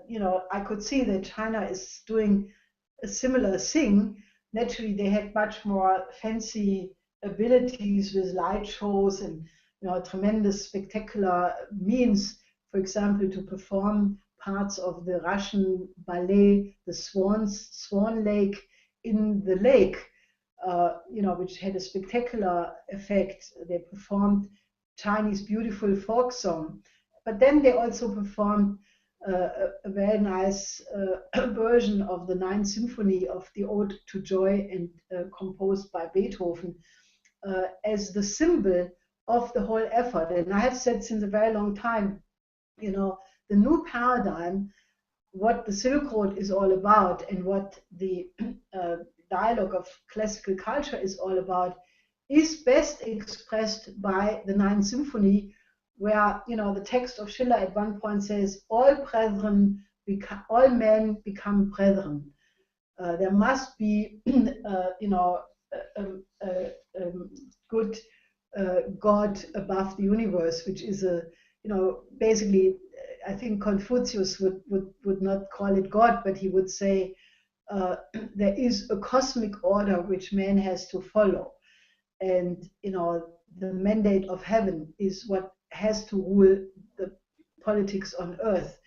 you know, I could see that China is doing a similar thing. Naturally, they had much more fancy abilities with light shows and, you know, tremendous spectacular means, for example, to perform parts of the Russian ballet, the Swan Lake, in the lake, you know, which had a spectacular effect. They performed Chinese beautiful folk song, but then they also performed a very nice version of the Ninth Symphony of the Ode to Joy, and composed by Beethoven, as the symbol of the whole effort. And I have said since a very long time, you know, the new paradigm, what the Silk Road is all about, and what the dialogue of classical culture is all about, is best expressed by the Ninth Symphony, where, you know, the text of Schiller at one point says, all men become brethren. There must be, you know, good God above the universe, which is a, you know, basically, I think Confucius would not call it God, but he would say there is a cosmic order which man has to follow. And, you know, the mandate of heaven is what has to rule the politics on earth.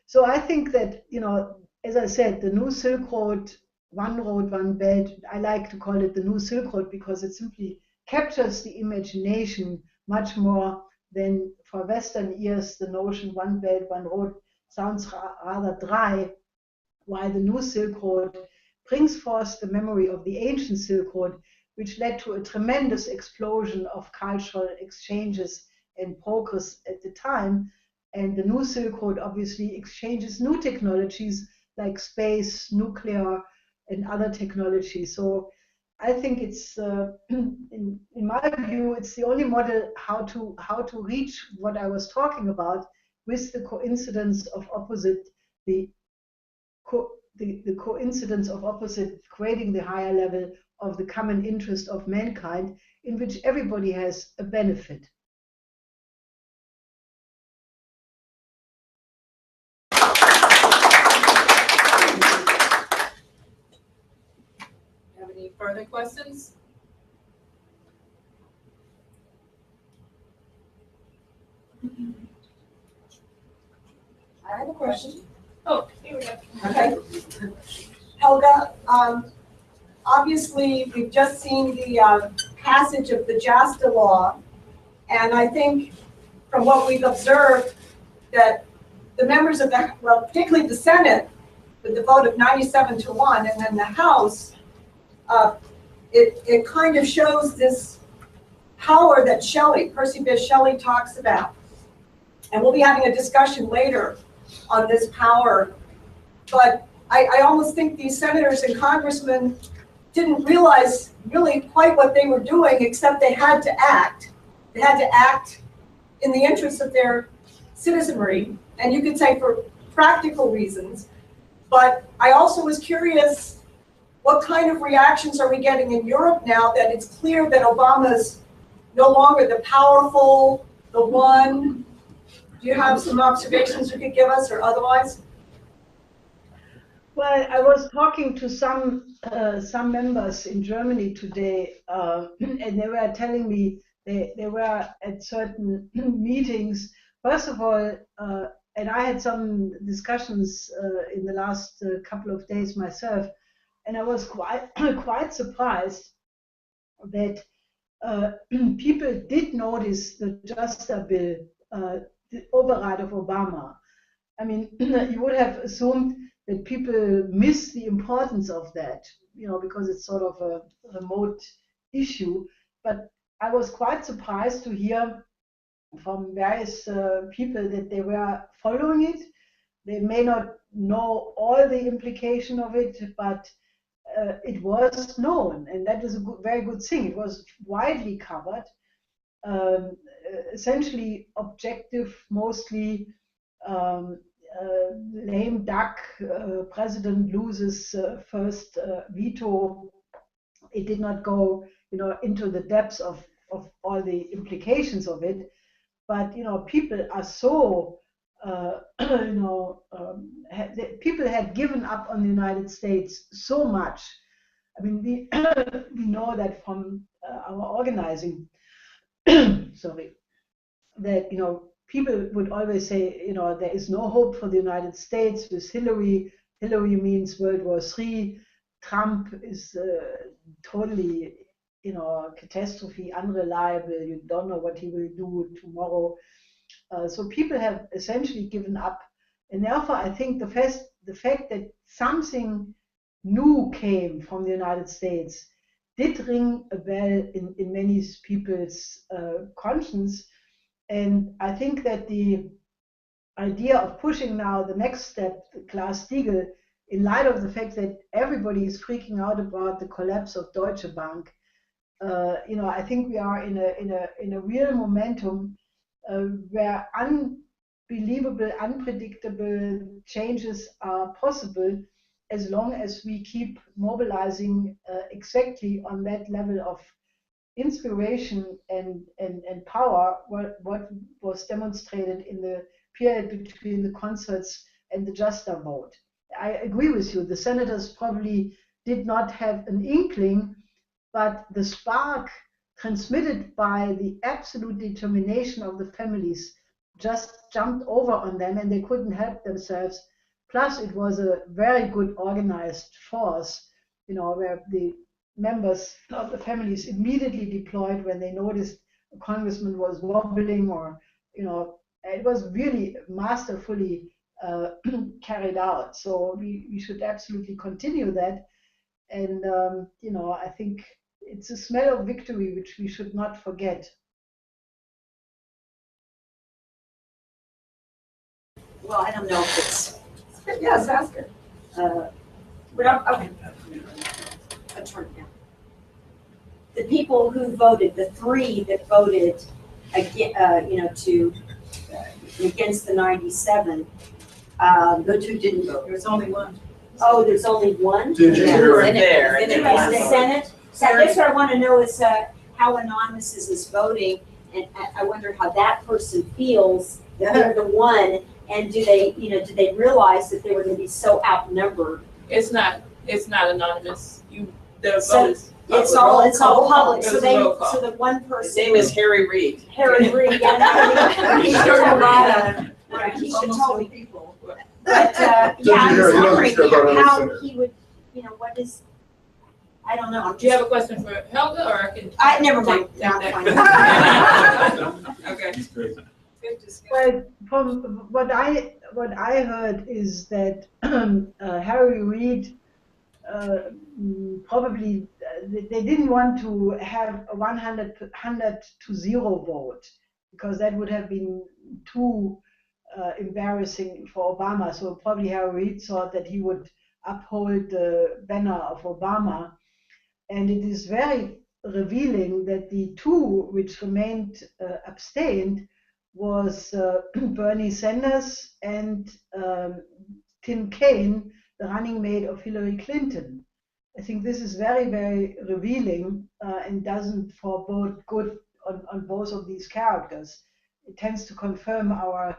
So I think that, you know, as I said, the new Silk Road, one belt, I like to call it the new Silk Road because it simply captures the imagination much more than for Western ears. The notion one belt, one road sounds rather dry, while the new Silk Road brings forth the memory of the ancient Silk Road, which led to a tremendous explosion of cultural exchanges and progress at the time. And the new Silk Road obviously exchanges new technologies like space, nuclear, and other technologies. So I think it's, in my view, it's the only model how to reach what I was talking about, with the coincidence of opposite, the coincidence of opposite creating the higher level of the common interest of mankind, in which everybody has a benefit. Have any further questions? I have a question. Oh, here we go. Okay. Helga, obviously, we've just seen the passage of the JASTA law, and I think from what we've observed that the members of the, well, particularly the Senate, with the vote of 97-1, and then the House, it kind of shows this power that Percy Bysshe Shelley talks about. And we'll be having a discussion later on this power. But I almost think these senators and congressmen didn't realize really quite what they were doing, except they had to act. They had to act in the interest of their citizenry, and you could say for practical reasons. But I also was curious, what kind of reactions are we getting in Europe now that it's clear that Obama's no longer the powerful, the one, do you have some observations you could give us or otherwise? Well, I was talking to some members in Germany today, and they were telling me they were at certain meetings. First of all, and I had some discussions in the last couple of days myself, and I was quite surprised that people did notice the Justice Bill, the override of Obama. I mean, you would have assumed that people miss the importance of that, because it's sort of a remote issue. But I was quite surprised to hear from various people that they were following it. They may not know all the implication of it, but it was known, and that is a very good thing. It was widely covered, essentially objective, mostly lame duck. President loses first veto. It did not go, into the depths of all the implications of it. But people are so, people had given up on the United States so much. I mean, we know that from our organizing. Sorry, that people would always say, there is no hope for the United States with Hillary. Hillary means World War III. Trump is totally, catastrophe, unreliable. You don't know what he will do tomorrow. So people have essentially given up. And therefore, I think the fact that something new came from the United States did ring a bell in many people's conscience. And I think that the idea of pushing now the next step, Glass-Steagall, in light of the fact that everybody is freaking out about the collapse of Deutsche Bank, I think we are in a real momentum where unbelievable, unpredictable changes are possible, as long as we keep mobilizing exactly on that level of inspiration and power, what was demonstrated in the period between the concerts and the Justa vote. I agree with you. The senators probably did not have an inkling, but the spark transmitted by the absolute determination of the families just jumped over on them, and they couldn't help themselves. Plus, it was a very good organized force, where the members of the families immediately deployed when they noticed a congressman was wobbling, or it was really masterfully carried out. So we should absolutely continue that, and I think it's a smell of victory which we should not forget. Well, I don't know if it's, Yes, ask her. Okay. I'll turn it down. The people who voted, the three that voted against the 97, The two didn't vote. There's only one. oh, there's only one? Did you Yeah. hear In there. In the Senate? So I guess what I want to know is how anonymous is this voting, and I wonder how that person feels that they're the one, and do they realize that they were going to be so outnumbered? It's not anonymous. The So- vote is. It's all public, It so was a roll call. so the one His person. name is Harry Reid. Harry Reid, yeah, he should tell me, right, he should tell me. people. But, yeah, Did you I hear? was He doesn't wondering care about how anything. he would, what is, I don't know. I'm Do you just- have a question for Helga, or I can? Never mind. Take No, that. fine. Okay. Good discussion. Well, from what I heard is that Harry Reid probably they didn't want to have a 100-0 vote, because that would have been too embarrassing for Obama. So probably Harry Reid thought that he would uphold the banner of Obama. And it is very revealing that the two which remained abstained was Bernie Sanders and Tim Kaine, the running mate of Hillary Clinton. I think this is very, very revealing and doesn't forebode good on both of these characters. it tends to confirm our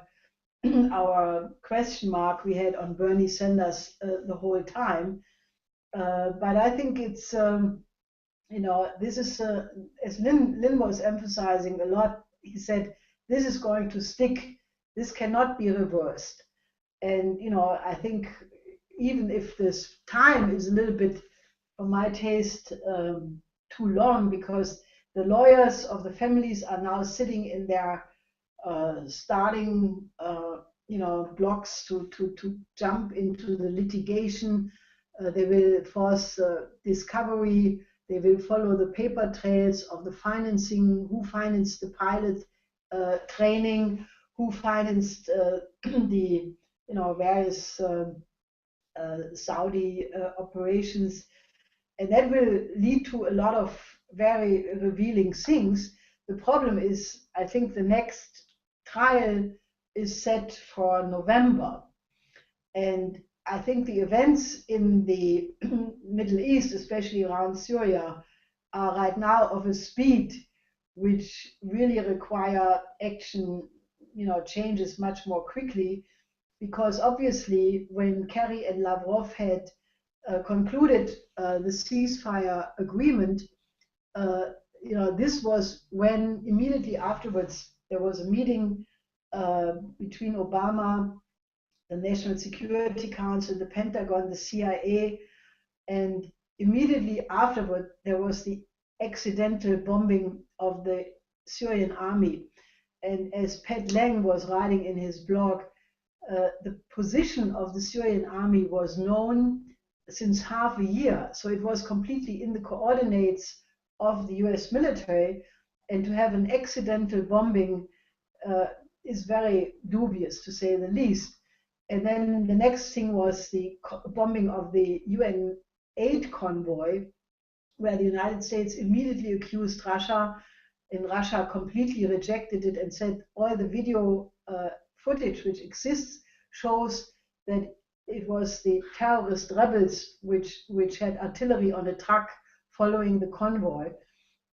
our question mark we had on Bernie Sanders the whole time. But I think it's, this is, as Lynn was emphasizing a lot, he said, this is going to stick, this cannot be reversed. And, I think even if this time is a little bit, for my taste, too long, because the lawyers of the families are now sitting in their starting, blocks to jump into the litigation. They will force discovery. They will follow the paper trails of the financing, who financed the pilot training, who financed the various Saudi operations, and that will lead to a lot of very revealing things. The problem is, I think the next trial is set for November, and I think the events in the Middle East, especially around Syria, are right now of a speed which really require action, changes much more quickly, because obviously when Kerry and Lavrov had concluded the ceasefire agreement, this was when immediately afterwards there was a meeting between Obama, the National Security Council, the Pentagon, the CIA, and immediately afterward there was the accidental bombing of the Syrian army. And as Pat Lang was writing in his blog, the position of the Syrian army was known since half a year, so it was completely in the coordinates of the US military, and to have an accidental bombing is very dubious, to say the least. And then the next thing was the bombing of the UN aid convoy, where the United States immediately accused Russia, and Russia completely rejected it and said all the video footage which exists shows that it was the terrorist rebels which had artillery on a truck following the convoy.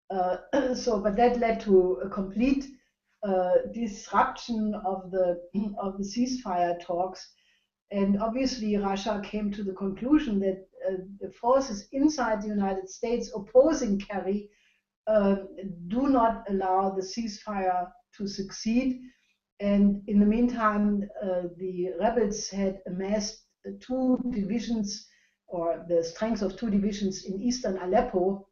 But that led to a complete disruption of the ceasefire talks, and obviously Russia came to the conclusion that the forces inside the United States opposing Kerry do not allow the ceasefire to succeed. And in the meantime, the rebels had amassed 2 divisions, or the strength of 2 divisions in eastern Aleppo,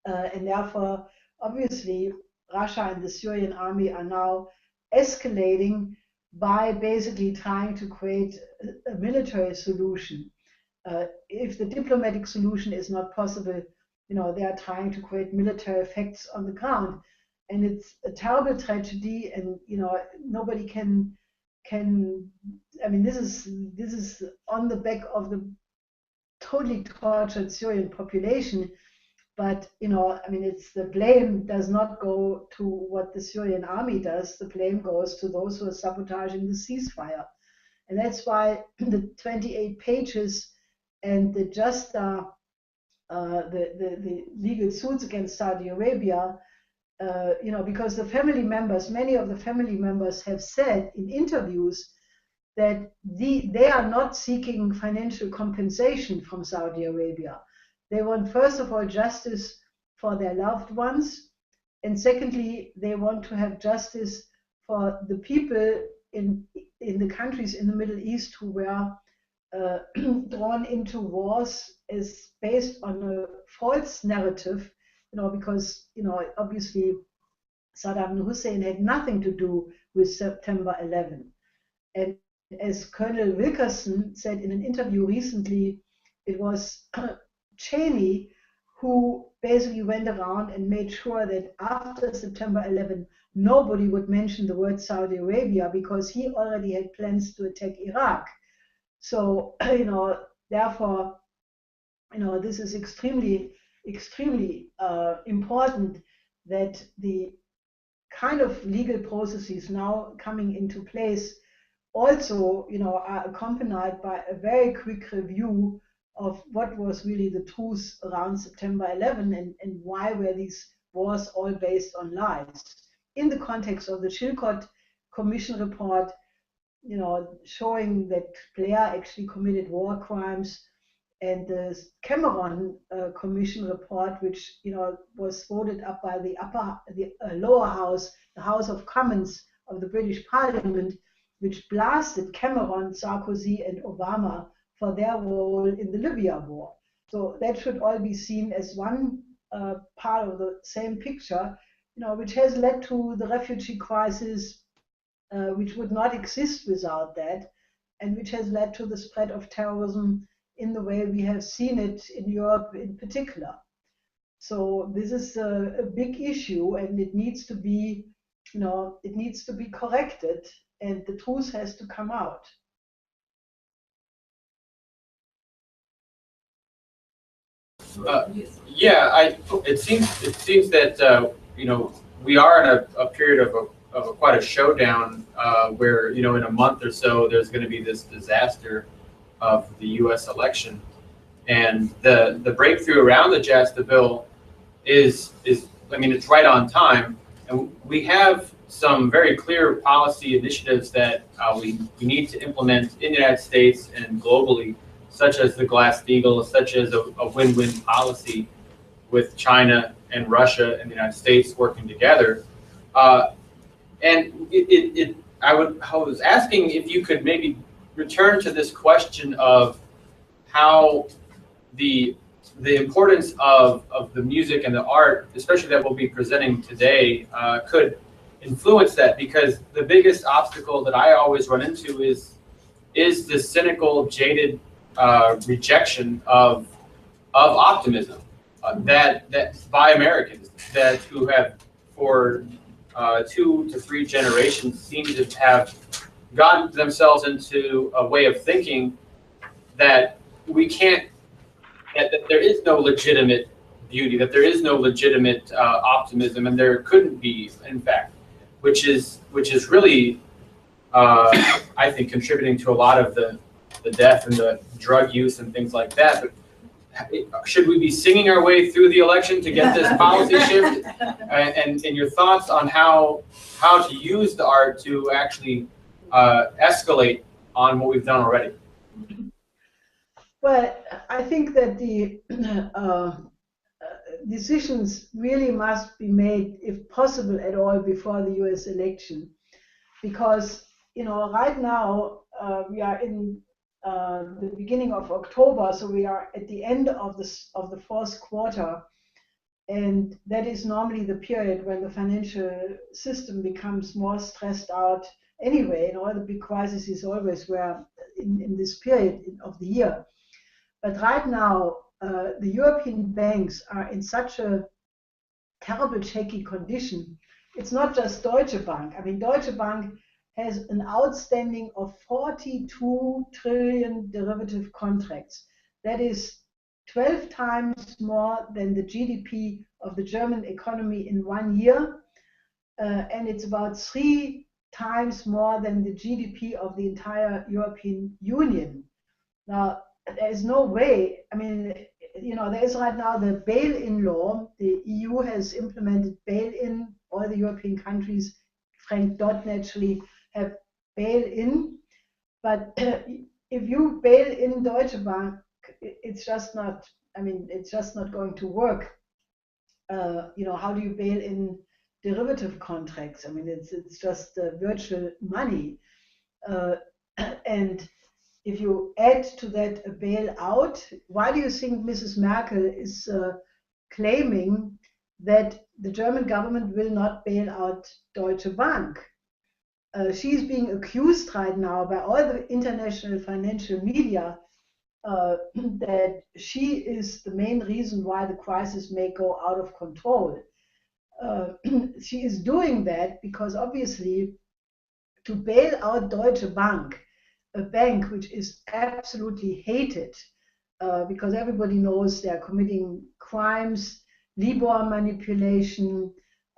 and therefore, obviously, Russia and the Syrian army are now escalating by basically trying to create a military solution. If the diplomatic solution is not possible, they are trying to create military effects on the ground. And it's a terrible tragedy, and nobody can. I mean, this is on the back of the totally tortured Syrian population. But it's the blame does not go to what the Syrian army does. The blame goes to those who are sabotaging the ceasefire, and that's why the 28 pages and the the legal suits against Saudi Arabia. Because many of the family members have said in interviews that they are not seeking financial compensation from Saudi Arabia. They want, first of all, justice for their loved ones, and secondly, they want to have justice for the people in the countries in the Middle East who were drawn into wars is based on a false narrative, because obviously Saddam Hussein had nothing to do with September 11. And as Colonel Wilkerson said in an interview recently, it was Cheney who basically went around and made sure that after September 11, nobody would mention the word Saudi Arabia, because he already had plans to attack Iraq. So, therefore, this is extremely, extremely important that the kind of legal processes now coming into place also, are accompanied by a very quick review of what was really the truth around September 11 and why were these wars all based on lies. in the context of the Chilcot Commission report, showing that Blair actually committed war crimes, and the Cameron Commission report, which was voted up by the lower house, the House of Commons of the British Parliament, which blasted Cameron, Sarkozy, and Obama for their role in the Libya war. So that should all be seen as one part of the same picture, which has led to the refugee crisis, which would not exist without that, and which has led to the spread of terrorism in the way we have seen it in Europe in particular. So this is a big issue, and it needs to be, corrected, and the truth has to come out. It seems that we are in a period of quite a showdown where in a month or so there's going to be this disaster of the U.S. election, and the breakthrough around the JASTA bill is it's right on time, and we have some very clear policy initiatives that we need to implement in the United States and globally, such as the Glass-Steagall, such as a win-win policy with China and Russia and the United States working together. And I was asking if you could maybe return to this question of how the importance of the music and the art, especially that we'll be presenting today, could influence that, because the biggest obstacle that I always run into is the cynical, jaded rejection of optimism that by Americans who have for 2 to 3 generations seem to have gotten themselves into a way of thinking that we can't, that there is no legitimate beauty, that there is no legitimate optimism, and there couldn't be, in fact, which is really I think contributing to a lot of the death and the drug use and things like that. But should we be singing our way through the election to get this policy shift? And your thoughts on how to use the art to actually escalate on what we've done already? Well, I think that the decisions really must be made, if possible at all, before the U.S. election, because right now we are in the beginning of October, so we are at the end of the fourth quarter, and that is normally the period when the financial system becomes more stressed out anyway, and all the big crises always were in this period of the year. But right now, the European banks are in such a terrible shaky condition. It's not just Deutsche Bank. I mean, Deutsche Bank has an outstanding of 42 trillion derivative contracts. That is 12 times more than the GDP of the German economy in 1 year, and it's about 3 times more than the GDP of the entire European Union. Now, there is no way, I mean, there is right now the bail-in law. The EU has implemented bail-in. All the European countries, Frank Dodd naturally, have bail-in. But if you bail in Deutsche Bank, it's just not, it's just not going to work. How do you bail in derivative contracts? I mean, it's just virtual money. And if you add to that a bailout, why do you think Mrs. Merkel is claiming that the German government will not bail out Deutsche Bank? She's being accused right now by all the international financial media that she is the main reason why the crisis may go out of control. She is doing that because obviously to bail out Deutsche Bank, a bank which is absolutely hated because everybody knows they are committing crimes, Libor manipulation.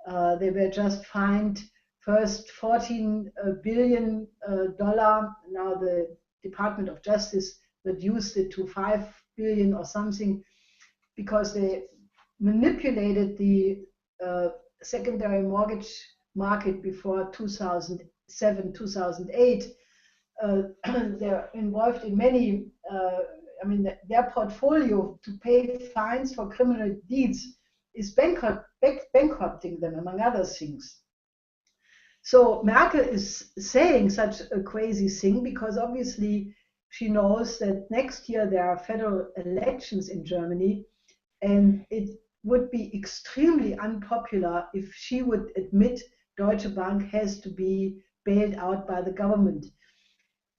They were just fined first $14 billion. Now the Department of Justice reduced it to $5 billion or something because they manipulated the secondary mortgage market before 2007, 2008. They're involved in many, I mean, their portfolio to pay fines for criminal deeds is bankrupting them, among other things. So Merkel is saying such a crazy thing because obviously she knows that next year there are federal elections in Germany, and it would be extremely unpopular if she would admit Deutsche Bank has to be bailed out by the government.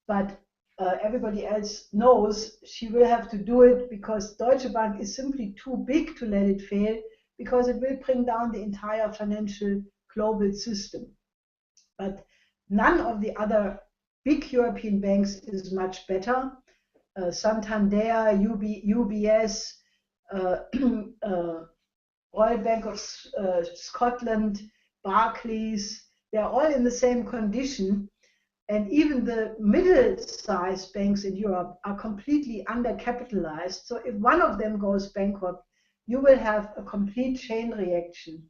But everybody else knows she will have to do it because Deutsche Bank is simply too big to let it fail, because it will bring down the entire financial global system. But none of the other big European banks is much better. Santander, UBS, Royal Bank of Scotland, Barclays, they're all in the same condition. And even the middle-sized banks in Europe are completely undercapitalized. So if one of them goes bankrupt, you will have a complete chain reaction.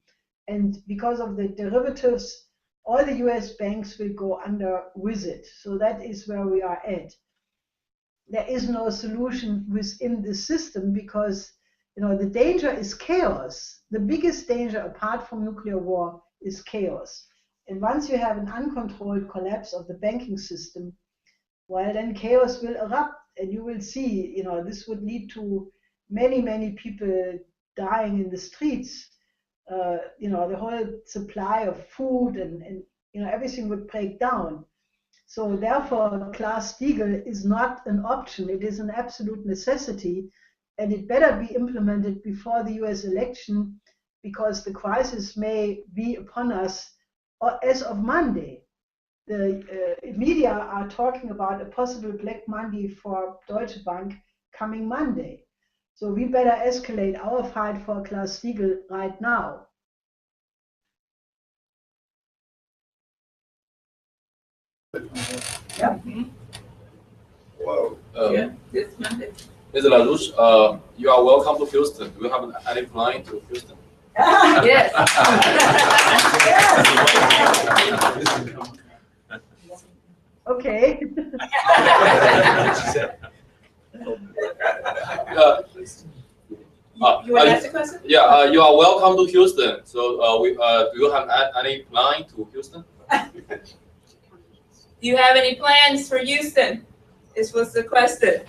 And because of the derivatives, all the US banks will go under with it. So that is where we are at. There is no solution within the system because, you know, the danger is chaos. The biggest danger apart from nuclear war is chaos. And once you have an uncontrolled collapse of the banking system, well, then chaos will erupt, and you will see, you know, this would lead to many, many people dying in the streets. You know, the whole supply of food and you know, everything would break down. So therefore, Glass-Steagall is not an option. It is an absolute necessity, and it better be implemented before the US election, because the crisis may be upon us as of Monday. The media are talking about a possible Black Monday for Deutsche Bank coming Monday. So we better escalate our fight for Glass-Steagall right now. Yeah. Wow. Yeah, this Monday. Ms. LaRouche, you are welcome to Houston. Do you have any plan to Houston? Yes. Okay. You want to ask a question? Yeah, you are welcome to Houston. So, do you have any plan to Houston? Do you have any plans for Houston? This was the question.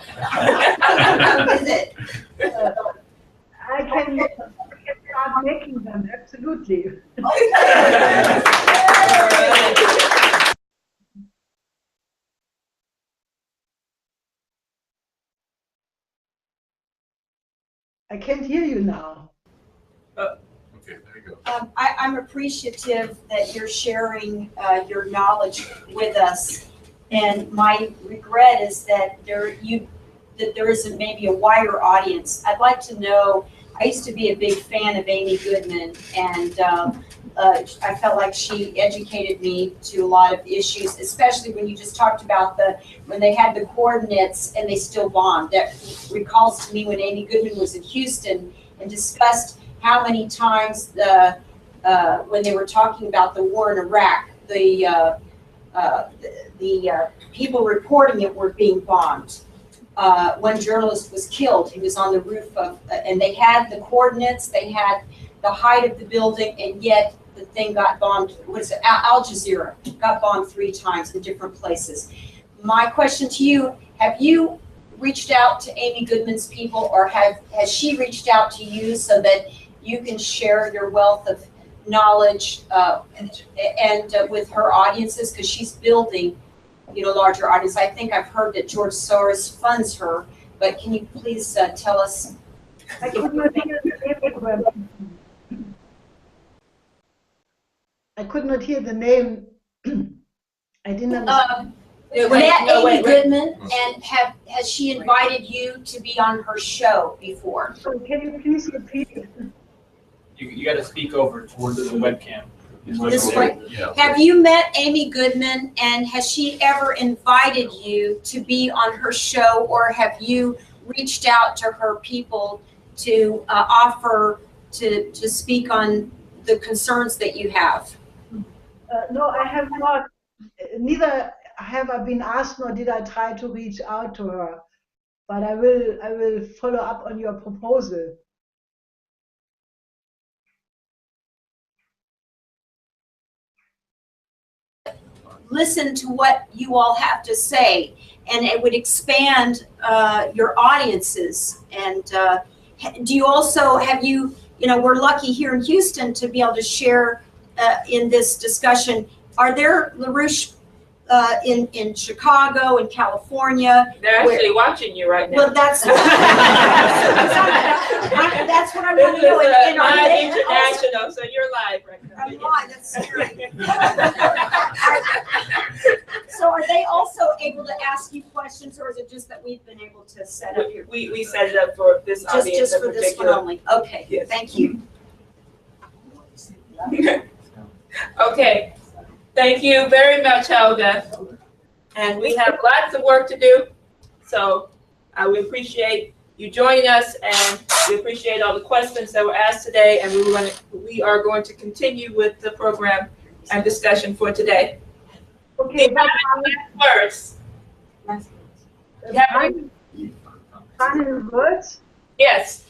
Visit. I can start making them, absolutely. I can't hear you now. Okay, there you go. I'm appreciative that you're sharing your knowledge with us, and my regret is that there isn't maybe a wider audience. I'd like to know. I used to be a big fan of Amy Goodman, and I felt like she educated me to a lot of issues, especially when you just talked about when they had the coordinates and they still bombed. That recalls to me when Amy Goodman was in Houston and discussed how many times when they were talking about the war in Iraq, the people reporting it were being bombed. One journalist was killed. He was on the roof and they had the coordinates, they had the height of the building, and yet the thing got bombed. What is it? Al Jazeera got bombed 3 times in different places. My question to you, have you reached out to Amy Goodman's people, or has she reached out to you so that you can share your wealth of knowledge and with her audiences, because she's building, you know, larger audience. I think I've heard that George Soros funds her, but can you please tell us? I could not hear the name. I could not hear the name. I didn't understand. Amy Goodman, and has she invited you to be on her show before? So can you please repeat it? You got to speak over towards the webcam. This way. Yeah. Have you met Amy Goodman, and has she ever invited you to be on her show, or have you reached out to her people to offer to speak on the concerns that you have? No, I have not. Neither have I been asked, nor did I try to reach out to her. But I will follow up on your proposal. Listen to what you all have to say, and it would expand your audiences. And do you also, have you, we're lucky here in Houston to be able to share in this discussion. Are there LaRouche in Chicago, in California? They're actually watching you right now. Well, that's what I want to know. This is And are live they international, so you're live right now. I'm live, that's scary. So are they also able to ask you questions, or is it just that we've been able to set up here? We set it up for this audience Just in for this one particular. only? Okay, Yes. thank you. Okay, thank you very much, Helga. And we have lots of work to do, so we appreciate you joining us, and we appreciate all the questions that were asked today, and we are going to continue with the program and discussion for today. Okay, Words. final words. Yes.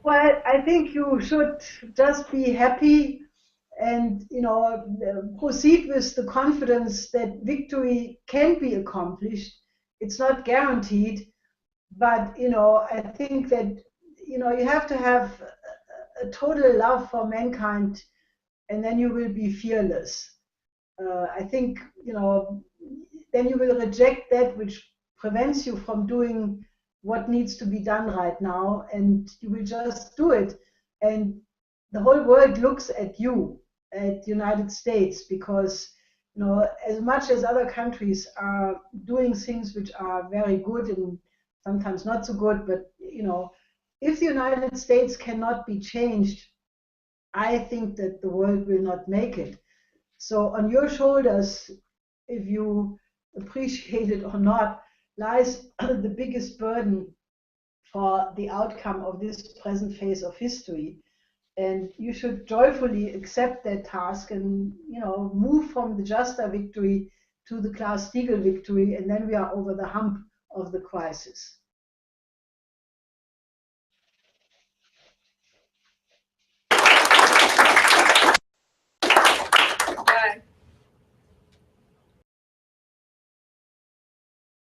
Well, I think you should just be happy and proceed with the confidence that victory can be accomplished. It's not guaranteed, but I think that you have to have a total love for mankind, and then you will be fearless. I think then you will reject that which prevents you from doing what needs to be done right now, and you will just do it. And the whole world looks at you, at the United States, because as much as other countries are doing things which are very good and sometimes not so good, but if the United States cannot be changed, I think that the world will not make it. So on your shoulders, if you appreciate it or not, lies the biggest burden for the outcome of this present phase of history. And you should joyfully accept that task and move from the Justa victory to the Glass-Steagall victory, and then we are over the hump of the crisis.